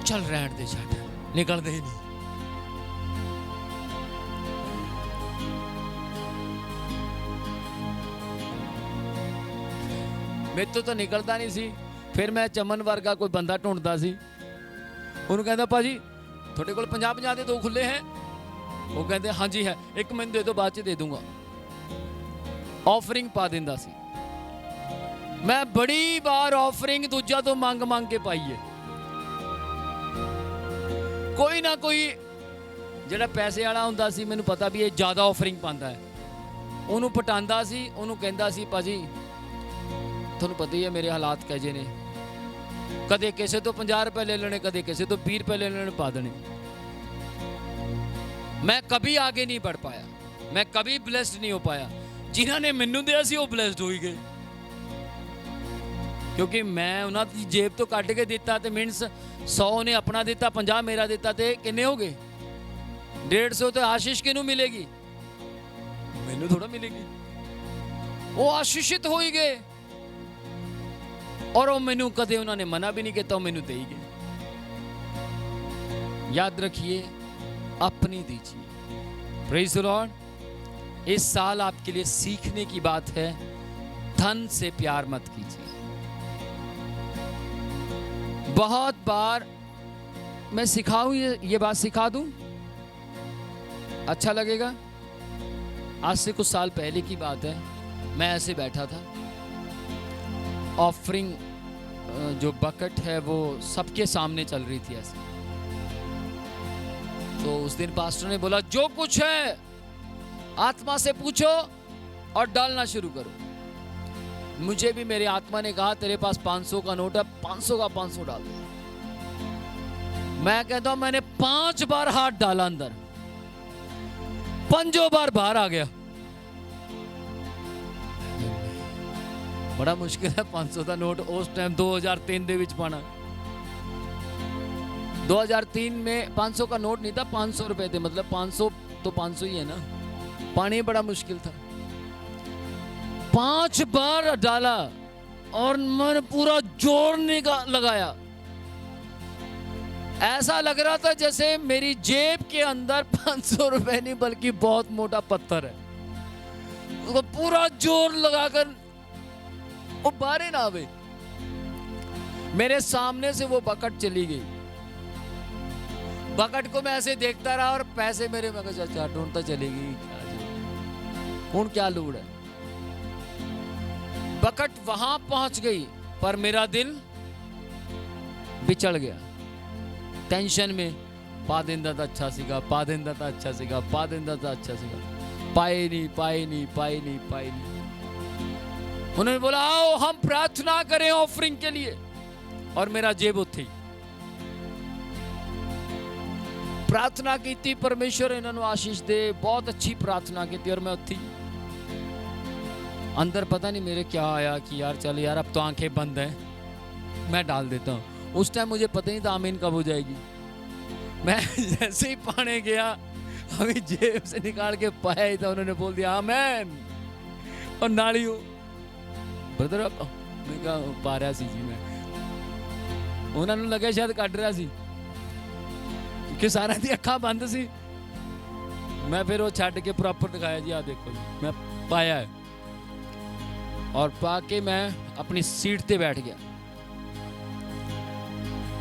चल रहने दे, छट निकल दे ही नहीं। मेरे तो निकलता नहीं सी। फिर मैं चमन वर्गा कोई बंदा ढूंढता सी, ਉਹਨੂੰ ਕਹਿੰਦਾ ਭਾਜੀ ਤੁਹਾਡੇ ਕੋਲ 50-50 ਦੇ 2 ਖੁੱਲੇ ਹੈ? ਉਹ ਕਹਿੰਦੇ ਹਾਂਜੀ ਹੈ, ਇੱਕ ਮੈਨੂੰ ਦੇ ਦਿਓ ਬਾਅਦ ਚ ਦੇ ਦੂੰਗਾ। ਆਫਰਿੰਗ ਪਾ ਦਿੰਦਾ ਸੀ। ਮੈਂ ਬੜੀ ਵਾਰ ਆਫਰਿੰਗ ਦੂਜਾ ਤੋਂ ਮੰਗ ਕੇ ਪਾਈ ਹੈ। ਕੋਈ ਨਾ ਕੋਈ ਜਿਹੜਾ ਪੈਸੇ ਵਾਲਾ ਹੁੰਦਾ ਸੀ, ਮੈਨੂੰ ਪਤਾ ਵੀ ਇਹ ਜ਼ਿਆਦਾ ਆਫਰਿੰਗ ਪਾਉਂਦਾ ਹੈ, ਉਹਨੂੰ ਪਟਾਉਂਦਾ ਸੀ, ਉਹਨੂੰ ਕਹਿੰਦਾ ਸੀ ਭਾਜੀ ਤੁਹਾਨੂੰ ਪਤਾ ਹੀ ਹੈ ਮੇਰੇ ਹਾਲਾਤ ਕਹੇ ਜਿਹੇ ਨੇ, कदे किसी तो 50 रुपए ले लेने, कदे किसी तो 20 रुपए ले लेने, पा देने। मैं कभी आगे नहीं बढ़ पाया, मैं कभी ब्लेस्ड नहीं हो पाया। जिन्होंने मैनू दिया सी वो ब्लेस्ड हो ही गए, क्योंकि मैं उन्होंने जेब तो कट के दिता तो मीनस 100 ने अपना दिता, 50 मेरा दिता, तो किन्ने हो गए? 150 तो आशीष किनू मिलेगी, मैनू थोड़ा मिलेगी। वो आशीषित हो ही गए और वो मैनू कदे उन्होंने मना भी नहीं किया, मैनू दे ही गए। याद रखिए, अपनी दीजिए। Praise the Lord. इस साल आपके लिए सीखने की बात है, धन से प्यार मत कीजिए। बहुत बार मैं सिखाऊं, ये बात सिखा दूं, अच्छा लगेगा। आज से कुछ साल पहले की बात है, मैं ऐसे बैठा था, ऑफरिंग जो बकेट है वो सबके सामने चल रही थी ऐसे। तो उस दिन पास्टर ने बोला, जो कुछ है आत्मा से पूछो और डालना शुरू करो। मुझे भी मेरी आत्मा ने कहा, तेरे पास 500 का नोट है, 500 का 500 डाल दे। मैं कहता हूं, मैंने 5 बार हाथ डाला अंदर, 5 बार बाहर आ गया। बड़ा मुश्किल है 500 का नोट उस टाइम 2003 ਦੇ ਵਿੱਚ ਪਾਣਾ। 2003 में 500 का नोट नहीं था, 500 रुपए थे, मतलब 500 तो 500 ही है ना। पानी बड़ा मुश्किल था। 5 बार डाला और मैंने पूरा जोर लगाया। ऐसा लग रहा था जैसे मेरी जेब के अंदर 500 रुपए नहीं बल्कि बहुत मोटा पत्थर है। उसको पूरा जोर लगाकर वो बाहर ना आवे। मेरे सामने से वो बकेट चली गई। बकेट को मैं ऐसे देखता रहा और पैसे मेरे में अच्छा ढूंढता चलेगी, हूं क्या लूड़ है। बकेट वहां पहुंच गई पर मेरा दिल बिछड़ गया। टेंशन में पा देंदा तो अच्छा सीगा, पा देंदा तो अच्छा सीगा, पा देंदा तो अच्छा सीगा। पाए नहीं। उन्होंने बोला, आओ हम प्रार्थना करें ऑफरिंग के लिए, और मेरा जेब उत्थे ही। प्रार्थना की थी, परमेश्वर इन्होंने आशीष दे, बहुत अच्छी प्रार्थना की थी, और मैं उत्थे अंदर पता नहीं मेरे क्या आया कि यार चल यार अब तो आंखें बंद है, मैं डाल देता हूँ। उस टाइम मुझे पता नहीं था आमीन कब हो जाएगी। मैं जैसे ही पाने गया, अभी जेब से निकाल के पाया ही था, उन्होंने बोल दिया आमीन, और नाली हो ब्रदर मैं कहा पा रहा सी जी। मैं उन्होंने लगे शायद कट रहा सी क्योंकि सारा दी अखा बंद सी। मैं फिर वो छड़ के प्रॉपर दिखाया जी, आ देखो जी मैं पाया है, और पाके मैं अपनी सीट पे बैठ गया।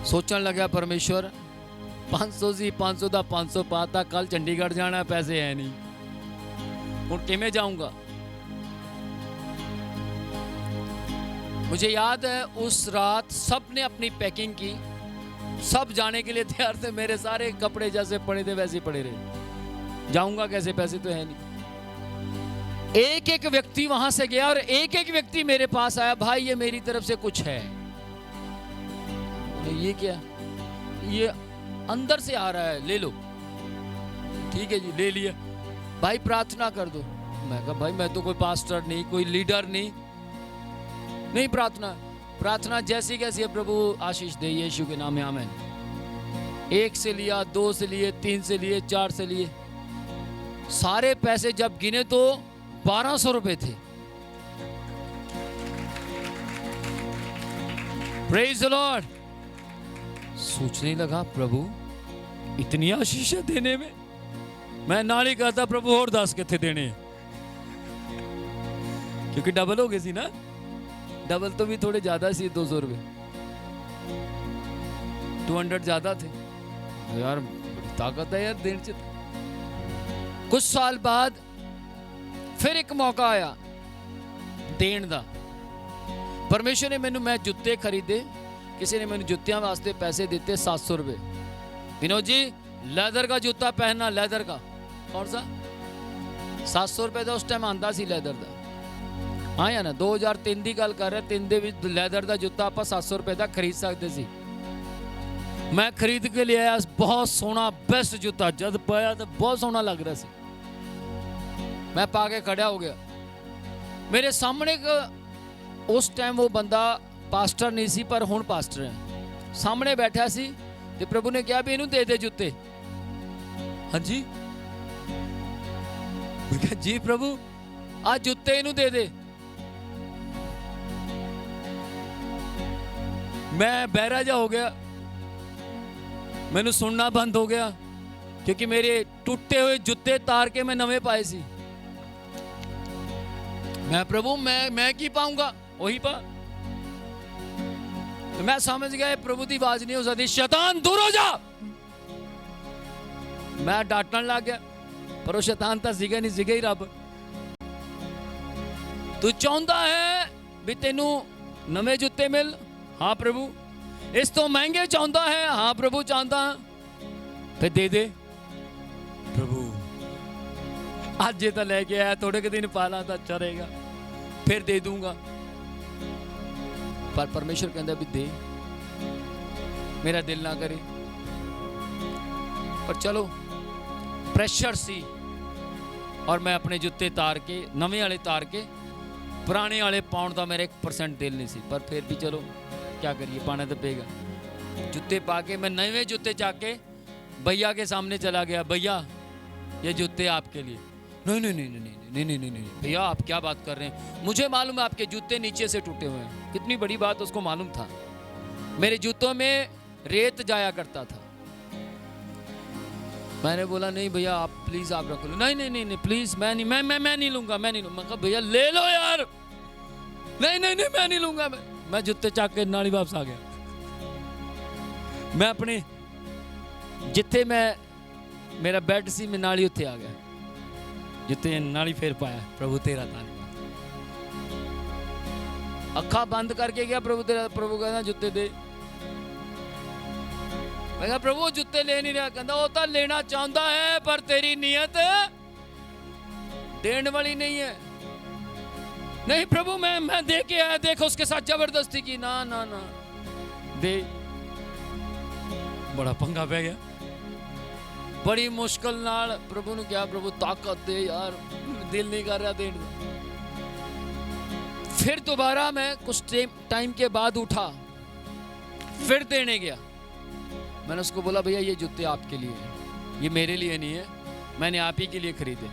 सोचने लगा परमेश्वर 500 सी 500 का 500 पाता, कल चंडीगढ़ जाना, पैसे है नहीं, हुण किवें जाऊंगा। मुझे याद है उस रात सब ने अपनी पैकिंग की, सब जाने के लिए तैयार थे। मेरे सारे कपड़े जैसे पड़े थे वैसे पड़े रहे। जाऊंगा कैसे, पैसे तो है नहीं। एक एक व्यक्ति वहां से गया और एक एक व्यक्ति मेरे पास आया, भाई ये मेरी तरफ से कुछ है। ये क्या, ये अंदर से आ रहा है, ले लो। ठीक है जी, ले लिया। भाई प्रार्थना कर दो। मैं कहा भाई मैं तो कोई पास्टर नहीं, कोई लीडर नहीं प्रार्थना जैसी कैसी है प्रभु आशीष दे यीशु के नाम में, आमीन। 1 से लिया, 2 से लिए, 3 से लिए, 4 से लिए। सारे पैसे जब गिने तो 1200 रुपए थे। Praise the Lord. सोचने लगा प्रभु इतनी आशीष देने में। मैं नाल ही कहता प्रभु और 10 कितने देने, क्योंकि डबल हो गए सी ना। डबल तो भी थोड़े ज्यादा सी, 200 रुपए, 200 ज्यादा थे यार। ताकत है यार देने च। कुछ साल बाद फिर एक मौका आया देण दा। परमेश्वर ने मैनू, मैं जुत्ते खरीदे, किसी ने मैंने जुत्तियां वास्ते पैसे दिते 700 रुपए। विनोद जी लेदर का जूता पहनना, लेदर का कौन सा 700 रुपए का उस टाइम आंदा सी लेदर का। हाँ या ना 2003 की गल कर रहे, 3 ਦੇ ਵਿੱਚ ਲੈਦਰ ਦਾ ਜੁੱਤਾ ਆਪਾਂ 700 रुपए ਦਾ खरीद सकते सी। मैं खरीद के ले आया, बहुत सोहना बेस्ट जूता, जब पाया तो बहुत सोहना लग रहा सी। मैं पा के खड़ा हो गया। मेरे सामने उस टाइम वो बंदा पास्टर नहीं सी पर हुण पास्टर है, सामने बैठा सी। ते प्रभु ने कहा भी इनू दे दे जूते। हाँ जी, जी प्रभु आज जूते इनू दे दे। मैं बहरा जा हो गया, मैनू सुनना बंद हो गया, क्योंकि मेरे टूटे हुए जूते तार के मैं नवे पाए सी। मैं प्रभु मैं की पाऊंगा, वही पा। तो मैं समझ गया प्रभु की आवाज नहीं हो सकती, शैतान दूर हो जा। मैं डांटने लग गया, पर वो शैतान तो सीगा नहीं, सीगा ही रब। तू चाहता है भी तेनू नवे जूते मिल? हाँ प्रभु। इस तो महंगे चाहता है? हाँ प्रभु चाहता। फिर दे दे प्रभु। आज ये तो लेके आया, थोड़े के दिन पाला तो अच्छा रहेगा, फिर दे दूंगा। पर परमेश्वर कहता भी दे, मेरा दिल ना करे। पर चलो प्रेशर सी, और मैं अपने जूते तार के, नवे वाले तार के, पुराने वाले पाउन का मेरा 1% दिल नहीं सी। पर फिर भी चलो क्या करिए, पाना तो पेगा। जूते पा के मैं नवे जूते जाके भैया के सामने चला गया। भैया ये जूते आपके लिए। नहीं नहीं नहीं नहीं नहीं नहीं नहीं नहीं भैया, आप क्या बात कर रहे हैं? मुझे मालूम है आपके जूते नीचे से टूटे हुए हैं। कितनी बड़ी बात उसको मालूम था। मेरे जूतों में रेत जाया करता था। मैंने बोला नहीं भैया आप प्लीज आप रख लो। नहीं नहीं नहीं नहीं प्लीज, मैं नहीं, मैं नहीं लूंगा, मैं नहीं लूंगा। मैं कहा भैया ले लो यार। नहीं नहीं नहीं मैं नहीं लूंगा। मैं जूते चाक के नाली वापस आ गया। मैं अपने जिथे मैं मेरा बेड सी, मैं नाली उत्थे आ गया, जिथे नाली फेर पाया। प्रभु तेरा धन्यवाद। अखा बंद करके गया, प्रभु तेरा। प्रभु कहना जूते दे। मैं कहा प्रभु जूते ले नहीं रहा। कहता वो तो लेना चाहता है, पर तेरी नीयत देने वाली नहीं है। नहीं प्रभु मैं दे के आया, देखो उसके साथ जबरदस्ती की। ना ना ना दे। बड़ा पंगा पै गया। बड़ी मुश्किल नाल प्रभु ने क्या, प्रभु ताकत दे यार, दिल नहीं कर रहा देने। फिर दोबारा मैं कुछ टाइम के बाद उठा, फिर देने गया। मैंने उसको बोला भैया ये जूते आपके लिए हैं, ये मेरे लिए नहीं है, मैंने आप ही के लिए खरीदे।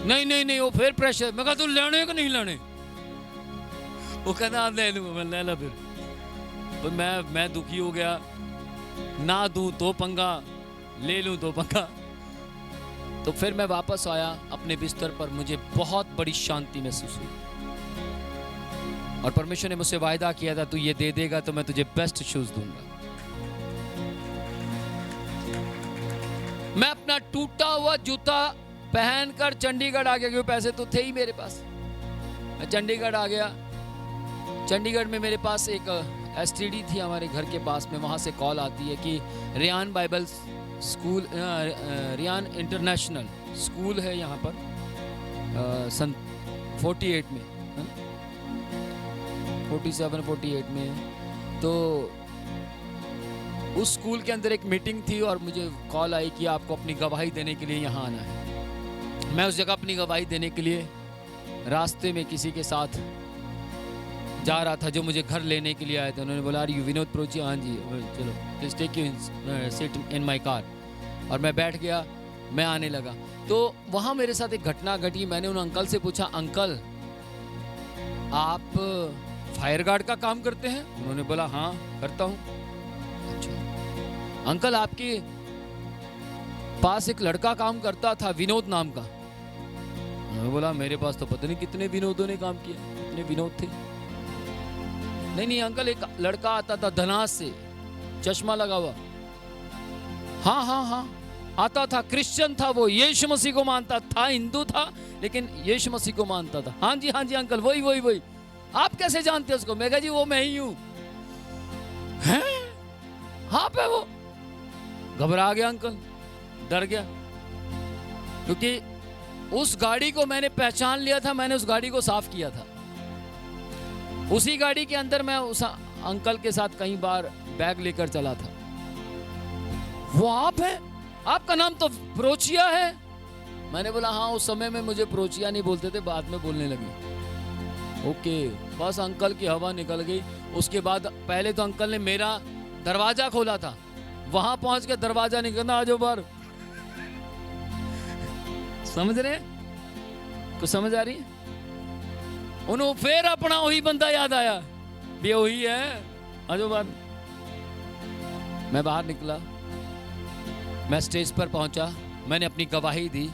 नहीं नहीं नहीं, वो फिर प्रेशर। मैं कहा तू लेने को नहीं लेने? वो कहना ले लूंगा। मैं ले ला। फिर तो मैं दुखी हो गया। ना दूं तो पंगा, ले लूं तो पंगा। तो फिर मैं वापस आया अपने बिस्तर पर। मुझे बहुत बड़ी शांति महसूस हुई, और परमेश्वर ने मुझसे वायदा किया था तू ये दे देगा तो मैं तुझे बेस्ट शूज दूंगा। मैं अपना टूटा हुआ जूता पहनकर चंडीगढ़ आ गया, क्योंकि पैसे तो थे ही मेरे पास। मैं चंडीगढ़ आ गया। चंडीगढ़ में मेरे पास एक एसटीडी थी हमारे घर के पास में। वहाँ से कॉल आती है कि Ryan bible school, Ryan international school है यहाँ पर सन 48 में, 47-48 में। तो उस स्कूल के अंदर एक मीटिंग थी, और मुझे कॉल आई कि आपको अपनी गवाही देने के लिए यहाँ आना है। मैं उस जगह अपनी गवाही देने के लिए रास्ते में किसी के साथ जा रहा था, जो मुझे घर लेने के लिए आए थे। उन्होंने बोला यू विनोद प्रोची? हाँ जी। चलो please take you sit in my car. और मैं बैठ गया, मैं आने लगा। तो वहाँ मेरे साथ एक घटना घटी। मैंने उन अंकल से पूछा, अंकल आप फायर गार्ड का काम करते हैं? उन्होंने बोला हाँ करता हूँ। अच्छा अंकल आपके पास एक लड़का काम करता था विनोद नाम का। उन्होंने बोला मेरे पास तो पता नहीं कितने विनोदों ने काम किया, कितने विनोद थे। नहीं अंकल एक लड़का आता था धनास से, चश्मा लगा हुआ। हाँ हाँ हाँ आता था, क्रिश्चियन था वो, यीशु मसीह को मानता था, हिंदू था लेकिन यीशु मसीह को मानता था। हाँ जी अंकल वही। आप कैसे जानते हैं उसको? मैं कहा जी वो मैं ही हूं। हैं? हाँ पे वो। घबरा गया अंकल, डर गया, क्योंकि उस गाड़ी को मैंने पहचान लिया था। मैंने उस गाड़ी को साफ किया था। उसी गाड़ी के अंदर मैं उस अंकल के साथ कई बार बैग लेकर चला था। वो आप हैं? आपका नाम तो प्रोचिया है। मैंने बोला हाँ, उस समय में मुझे प्रोचिया नहीं बोलते थे, बाद में बोलने लगे। ओके, बस अंकल की हवा निकल गई। उसके बाद पहले तो अंकल ने मेरा दरवाजा खोला था, वहां पहुंच के दरवाजा नहीं करना, आ जाओ बाहर। समझ रहे हैं? कुछ समझ आ रही है? उन्होंने फिर अपना वही बंदा याद आया भी वही है। आजो बात। मैं बाहर निकला, मैं स्टेज पर पहुंचा, मैंने अपनी गवाही दी।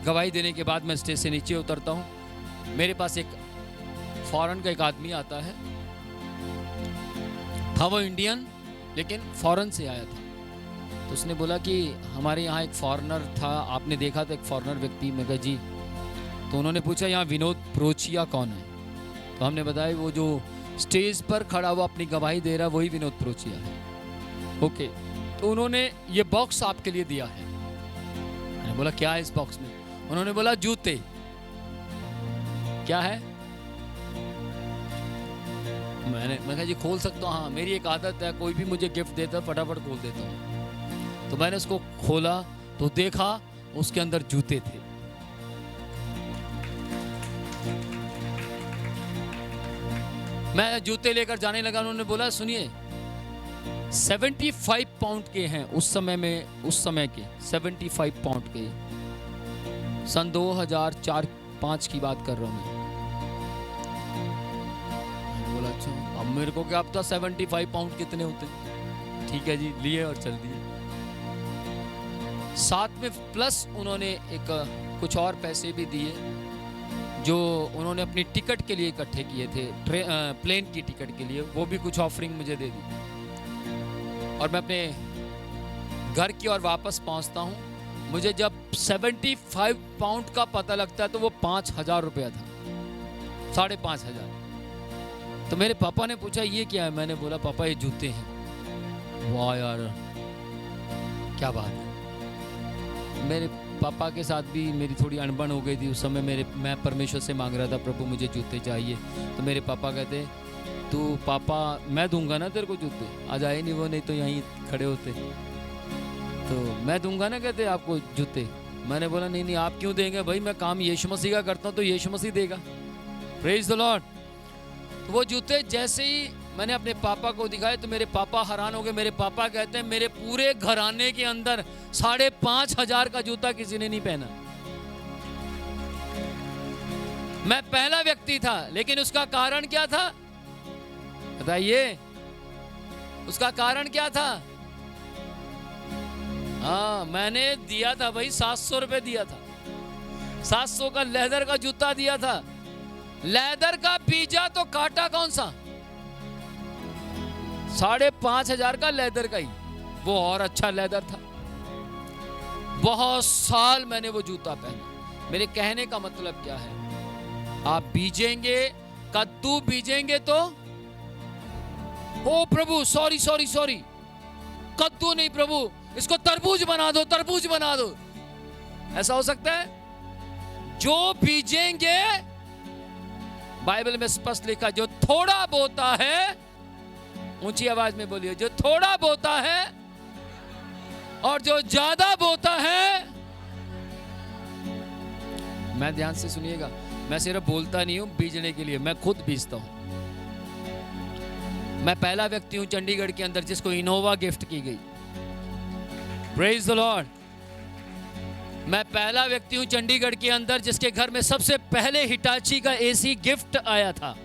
गवाही देने के बाद मैं स्टेज से नीचे उतरता हूं। मेरे पास एक फॉरेन का एक आदमी आता है, था वो इंडियन लेकिन फॉरेन से आया था। तो उसने बोला कि हमारे यहाँ एक फॉरेनर था, आपने देखा था एक फॉरेनर व्यक्ति? मैं कहा जी। तो उन्होंने पूछा यहाँ विनोद प्रोचिया कौन है? तो हमने बताया वो जो स्टेज पर खड़ा हुआ अपनी गवाही दे रहा वही विनोद प्रोचिया है। ओके। तो उन्होंने ये बॉक्स आपके लिए दिया है। मैंने बोला क्या है इस बॉक्स में? उन्होंने बोला जूते। क्या है? मैं कहा जी खोल सकता हूँ? हाँ, मेरी एक आदत है, कोई भी मुझे गिफ्ट देता है फटाफट खोल देता हूँ। तो मैंने उसको खोला तो देखा उसके अंदर जूते थे। मैं जूते लेकर जाने लगा। उन्होंने बोला सुनिए 75 पाउंड के हैं उस समय में, उस समय के 75 पाउंड के, सन 2004-5 की बात कर रहा हूं मैं। बोला अच्छा, अब मेरे को क्या पता 75 पाउंड कितने होते हैं। ठीक है जी, लिए और चल दिए। साथ में प्लस उन्होंने एक कुछ और पैसे भी दिए जो उन्होंने अपनी टिकट के लिए इकट्ठे किए थे, प्लेन की टिकट के लिए, वो भी कुछ ऑफरिंग मुझे दे दी। और मैं अपने घर की ओर वापस पहुंचता हूं। मुझे जब 75 पाउंड का पता लगता है तो वो 5,000 रुपया था, 5,500। तो मेरे पापा ने पूछा ये क्या है? मैंने बोला पापा ये जूते हैं। वाह यार क्या बात है। मेरे पापा के साथ भी मेरी थोड़ी अनबन हो गई थी उस समय। मैं परमेश्वर से मांग रहा था प्रभु मुझे जूते चाहिए। तो मेरे पापा कहते तू पापा मैं दूंगा ना तेरे को जूते। आज आए नहीं वो, नहीं तो यहीं खड़े होते। तो मैं दूंगा ना कहते आपको जूते। मैंने बोला नहीं नहीं आप क्यों देंगे भाई, मैं काम यीशु मसीह का करता हूँ तो यीशु मसीह देगा। Praise the Lord. तो वो जूते जैसे ही मैंने अपने पापा को दिखाए तो मेरे पापा हैरान हो गए। मेरे पापा कहते हैं मेरे पूरे घराने के अंदर 5,500 का जूता किसी ने नहीं पहना। मैं पहला व्यक्ति था, लेकिन उसका कारण क्या था बताइए? उसका कारण क्या था? हाँ मैंने दिया था भाई 700 रुपए दिया था। 700 का लेदर का जूता दिया था। लेदर का बीजा तो काटा कौन सा? 5,500 का लेदर का ही, वो और अच्छा लेदर था। बहुत साल मैंने वो जूता पहना। मेरे कहने का मतलब क्या है? आप बीजेंगे, कद्दू बीजेंगे तो ओ प्रभु सॉरी सॉरी सॉरी, कद्दू नहीं प्रभु, इसको तरबूज बना दो, तरबूज बना दो। ऐसा हो सकता है? जो बीजेंगे, बाइबल में स्पष्ट लिखा जो थोड़ा बोता है, ऊंची आवाज में बोलिए, जो थोड़ा बोता है और जो ज्यादा बोता है। मैं ध्यान से सुनिएगा, मैं सिर्फ बोलता नहीं हूं बीजने के लिए, मैं खुद बीजता हूं। मैं पहला व्यक्ति हूं चंडीगढ़ के अंदर जिसको इनोवा गिफ्ट की गई। Praise the Lord. मैं पहला व्यक्ति हूं चंडीगढ़ के अंदर जिसके घर में सबसे पहले हिटाची का एसी गिफ्ट आया था।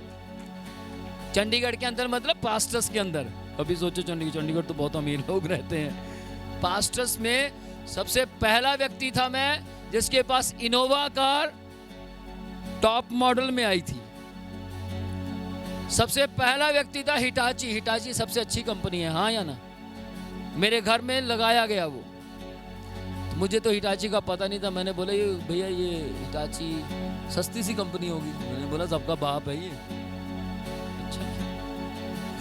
चंडीगढ़ के अंदर मतलब पास्टर्स के अंदर। अभी सोचो चंडीगढ़ तो बहुत अमीर लोग रहते हैं। पास्टर्स में सबसे पहला व्यक्ति था मैं जिसके पास इनोवा कार टॉप मॉडल में आई थी। सबसे पहला व्यक्ति था हिटाची। हिटाची सबसे अच्छी कंपनी है, हाँ या ना? मेरे घर में लगाया गया वो। तो मुझे तो हिटाची का पता नहीं था। मैंने बोला ये भैया ये हिटाची सस्ती सी कंपनी होगी। मैंने बोला सबका बाप है ये। अच्छा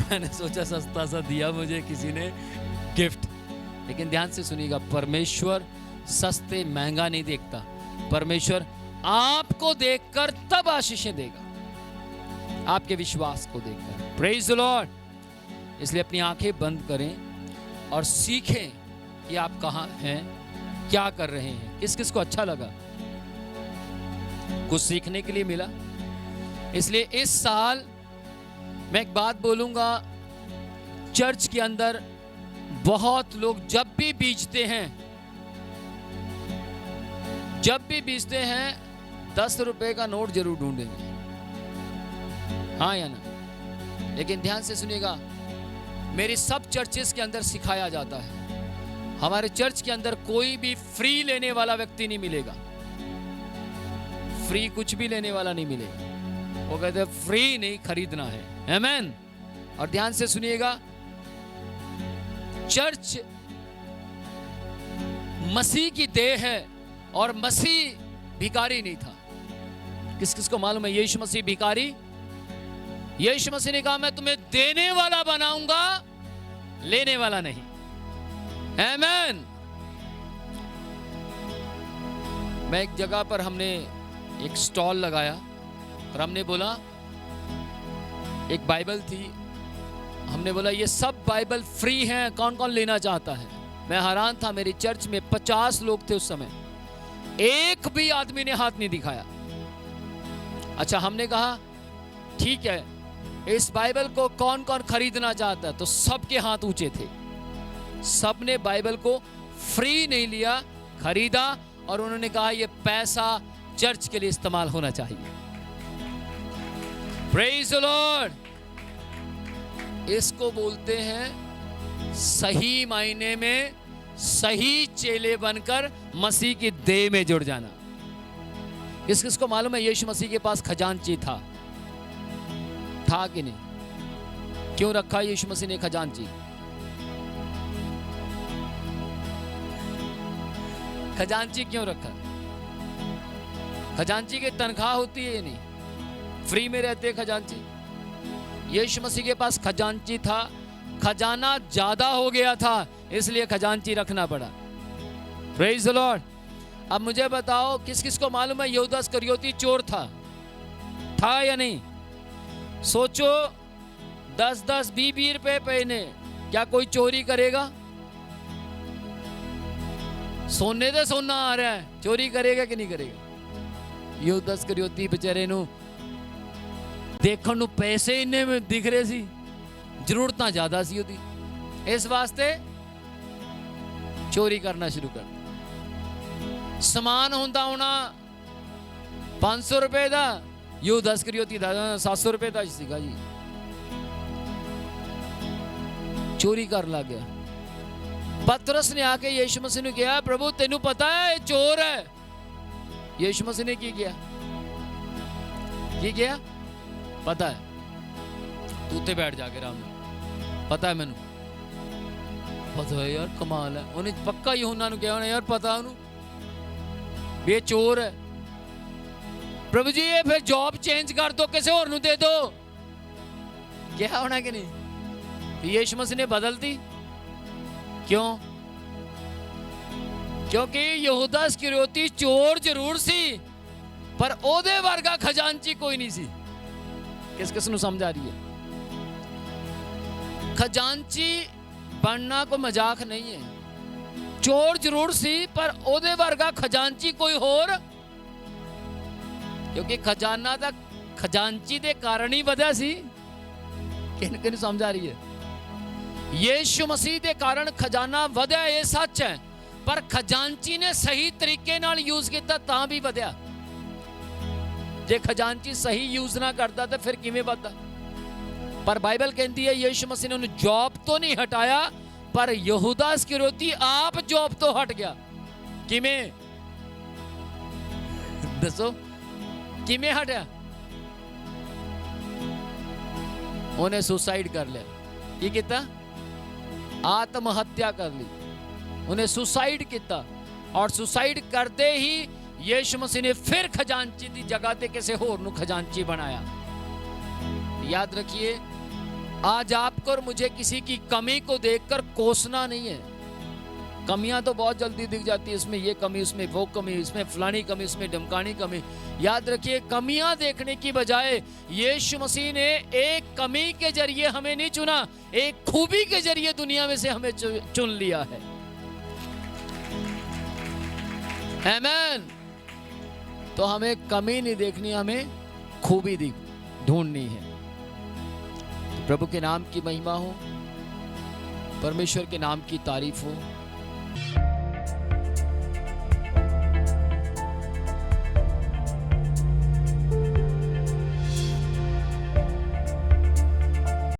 मैंने सोचा सस्ता सा दिया मुझे किसी ने गिफ्ट। लेकिन ध्यान से सुनिएगा, परमेश्वर सस्ते महंगा नहीं देखता। परमेश्वर आपको देखकर तब आशीषें देगा, आपके विश्वास को देखकर। Praise the Lord. इसलिए अपनी आंखें बंद करें और सीखें कि आप कहां हैं, क्या कर रहे हैं, किस किस को अच्छा लगा। कुछ सीखने के लिए मिला। इसलिए इस साल मैं एक बात बोलूंगा, चर्च के अंदर बहुत लोग जब भी बीजते हैं, जब भी बेचते हैं 10 रुपए का नोट जरूर ढूंढेंगे, हाँ या ना? लेकिन ध्यान से सुनिएगा, मेरी सब चर्चेस के अंदर सिखाया जाता है, हमारे चर्च के अंदर कोई भी फ्री लेने वाला व्यक्ति नहीं मिलेगा, फ्री कुछ भी लेने वाला नहीं मिलेगा। वो कहते हैं फ्री नहीं, खरीदना है। आमेन। और ध्यान से सुनिएगा, चर्च मसीह की देह है और मसीह भिखारी नहीं था। किस किस को मालूम है यीशु मसीह भिखारी? यीशु मसीह ने कहा मैं तुम्हें देने वाला बनाऊंगा, लेने वाला नहीं। आमेन। मैं एक जगह पर हमने एक स्टॉल लगाया और हमने बोला, एक बाइबल थी, हमने बोला ये सब बाइबल फ्री हैं, कौन कौन लेना चाहता है? मैं हैरान था, मेरी चर्च में 50 लोग थे उस समय, एक भी आदमी ने हाथ नहीं दिखाया। अच्छा, हमने कहा ठीक है, इस बाइबल को कौन कौन खरीदना चाहता है? तो सबके हाथ ऊंचे थे, सबने बाइबल को फ्री नहीं लिया, खरीदा, और उन्होंने कहा ये पैसा चर्च के लिए इस्तेमाल होना चाहिए। Praise the Lord. इसको बोलते हैं सही मायने में सही चेले बनकर मसीह की देह में जुड़ जाना। किस किस को मालूम है यीशु मसीह के पास खजांची था कि नहीं? क्यों रखा यीशु मसीह ने खजांची? खजांची क्यों रखा? खजांची की तनख्वाह होती है? नहीं, फ्री में रहते खजांची। यीशु मसीह के पास खजांची था, खजाना ज्यादा हो गया था, इसलिए खजांची रखना पड़ा। Praise the Lord. अब मुझे बताओ, किस किस को मालूम है यहूदा इस्करियोती चोर था या नहीं? सोचो, 10-10, 20-20 रुपए पहने, क्या कोई चोरी करेगा? सोने दे सोना आ रहा है, चोरी करेगा कि नहीं करेगा? यहूदा इस्करियोती बेचारे नूं देखण नूं पैसे इन्ने में दिख रहे सी, जरूरतां ज्यादा सी ओदी, इस वास्ते चोरी करना शुरू कर दिया। समान होंदा होना 500 रुपए दा, यहूदा इस्करियोती दा 700 रुपए दा सीगा जी, चोरी कर लग गया। पतरस ने आके यीशु मसीह ने कहा, प्रभु तेनू पता है ये चोर है? यीशु मसीह ने की किया? पता है, तू उत्ते बैठ जाके आराम में, पता है मैनू, पता है यार, कमाल है। उन्हें पक्का यूहन्ना नूं कहा होना, यार पता उन्हें ये चोर है। प्रभु जी ये फिर जॉब चेंज कर दो, किसी और नूं दे दो, क्या होना कि नहीं? तो यीशु मसीह ने बदल दी। क्यों? क्योंकि यहूदा इस्करियोती चोर जरूर सी, पर ओदे वर्गा खजांची कोई नहीं सी। किस किस नूं समझ आ रही है? खजांची बनना कोई मजाक नहीं है। चोर जरूर सी, पर ओदे वर्गा खजांची कोई होर, क्योंकि खजाना तक खजांची दे कारण ही वधा सी। किन किन समझ आ रही है? यीशु मसीह के कारण खजाना वध्या, ये सच है, पर खजांची ने सही तरीके नाल यूज किया तां भी वध्या। जे खजांची सही यूज ना करता तो फिर किवें वधदा? पर बाइबल कहती है यीशु मसीह ने उन्हें जॉब तो नहीं हटाया, पर यहूदा इस्करियोती आप जॉब तो हट गया। किवें? दसो किवें हटया? उन्हें सुसाइड कर लिया। की किया? आत्महत्या कर ली। उन्हें सुसाइड किया, और सुसाइड करते ही यीशु मसीह ने फिर खजांची की जगह ते किसी होर नूं खजांची बनाया। याद रखिए, आज आपको और मुझे किसी की कमी को देखकर कोसना नहीं है। कमियां तो बहुत जल्दी दिख जाती है, इसमें ये कमी, उसमें वो कमी, इसमें फलानी कमी, उसमें ढमकानी कमी। याद रखिए, कमियां देखने की बजाय यीशु मसीह ने एक कमी के जरिए हमें नहीं चुना, एक खूबी के जरिए दुनिया में से हमें चुन लिया है। आमीन। तो हमें कमी नहीं देखनी, हमें खूबी ढूंढनी है। तो प्रभु के नाम की महिमा हो, परमेश्वर के नाम की तारीफ हो।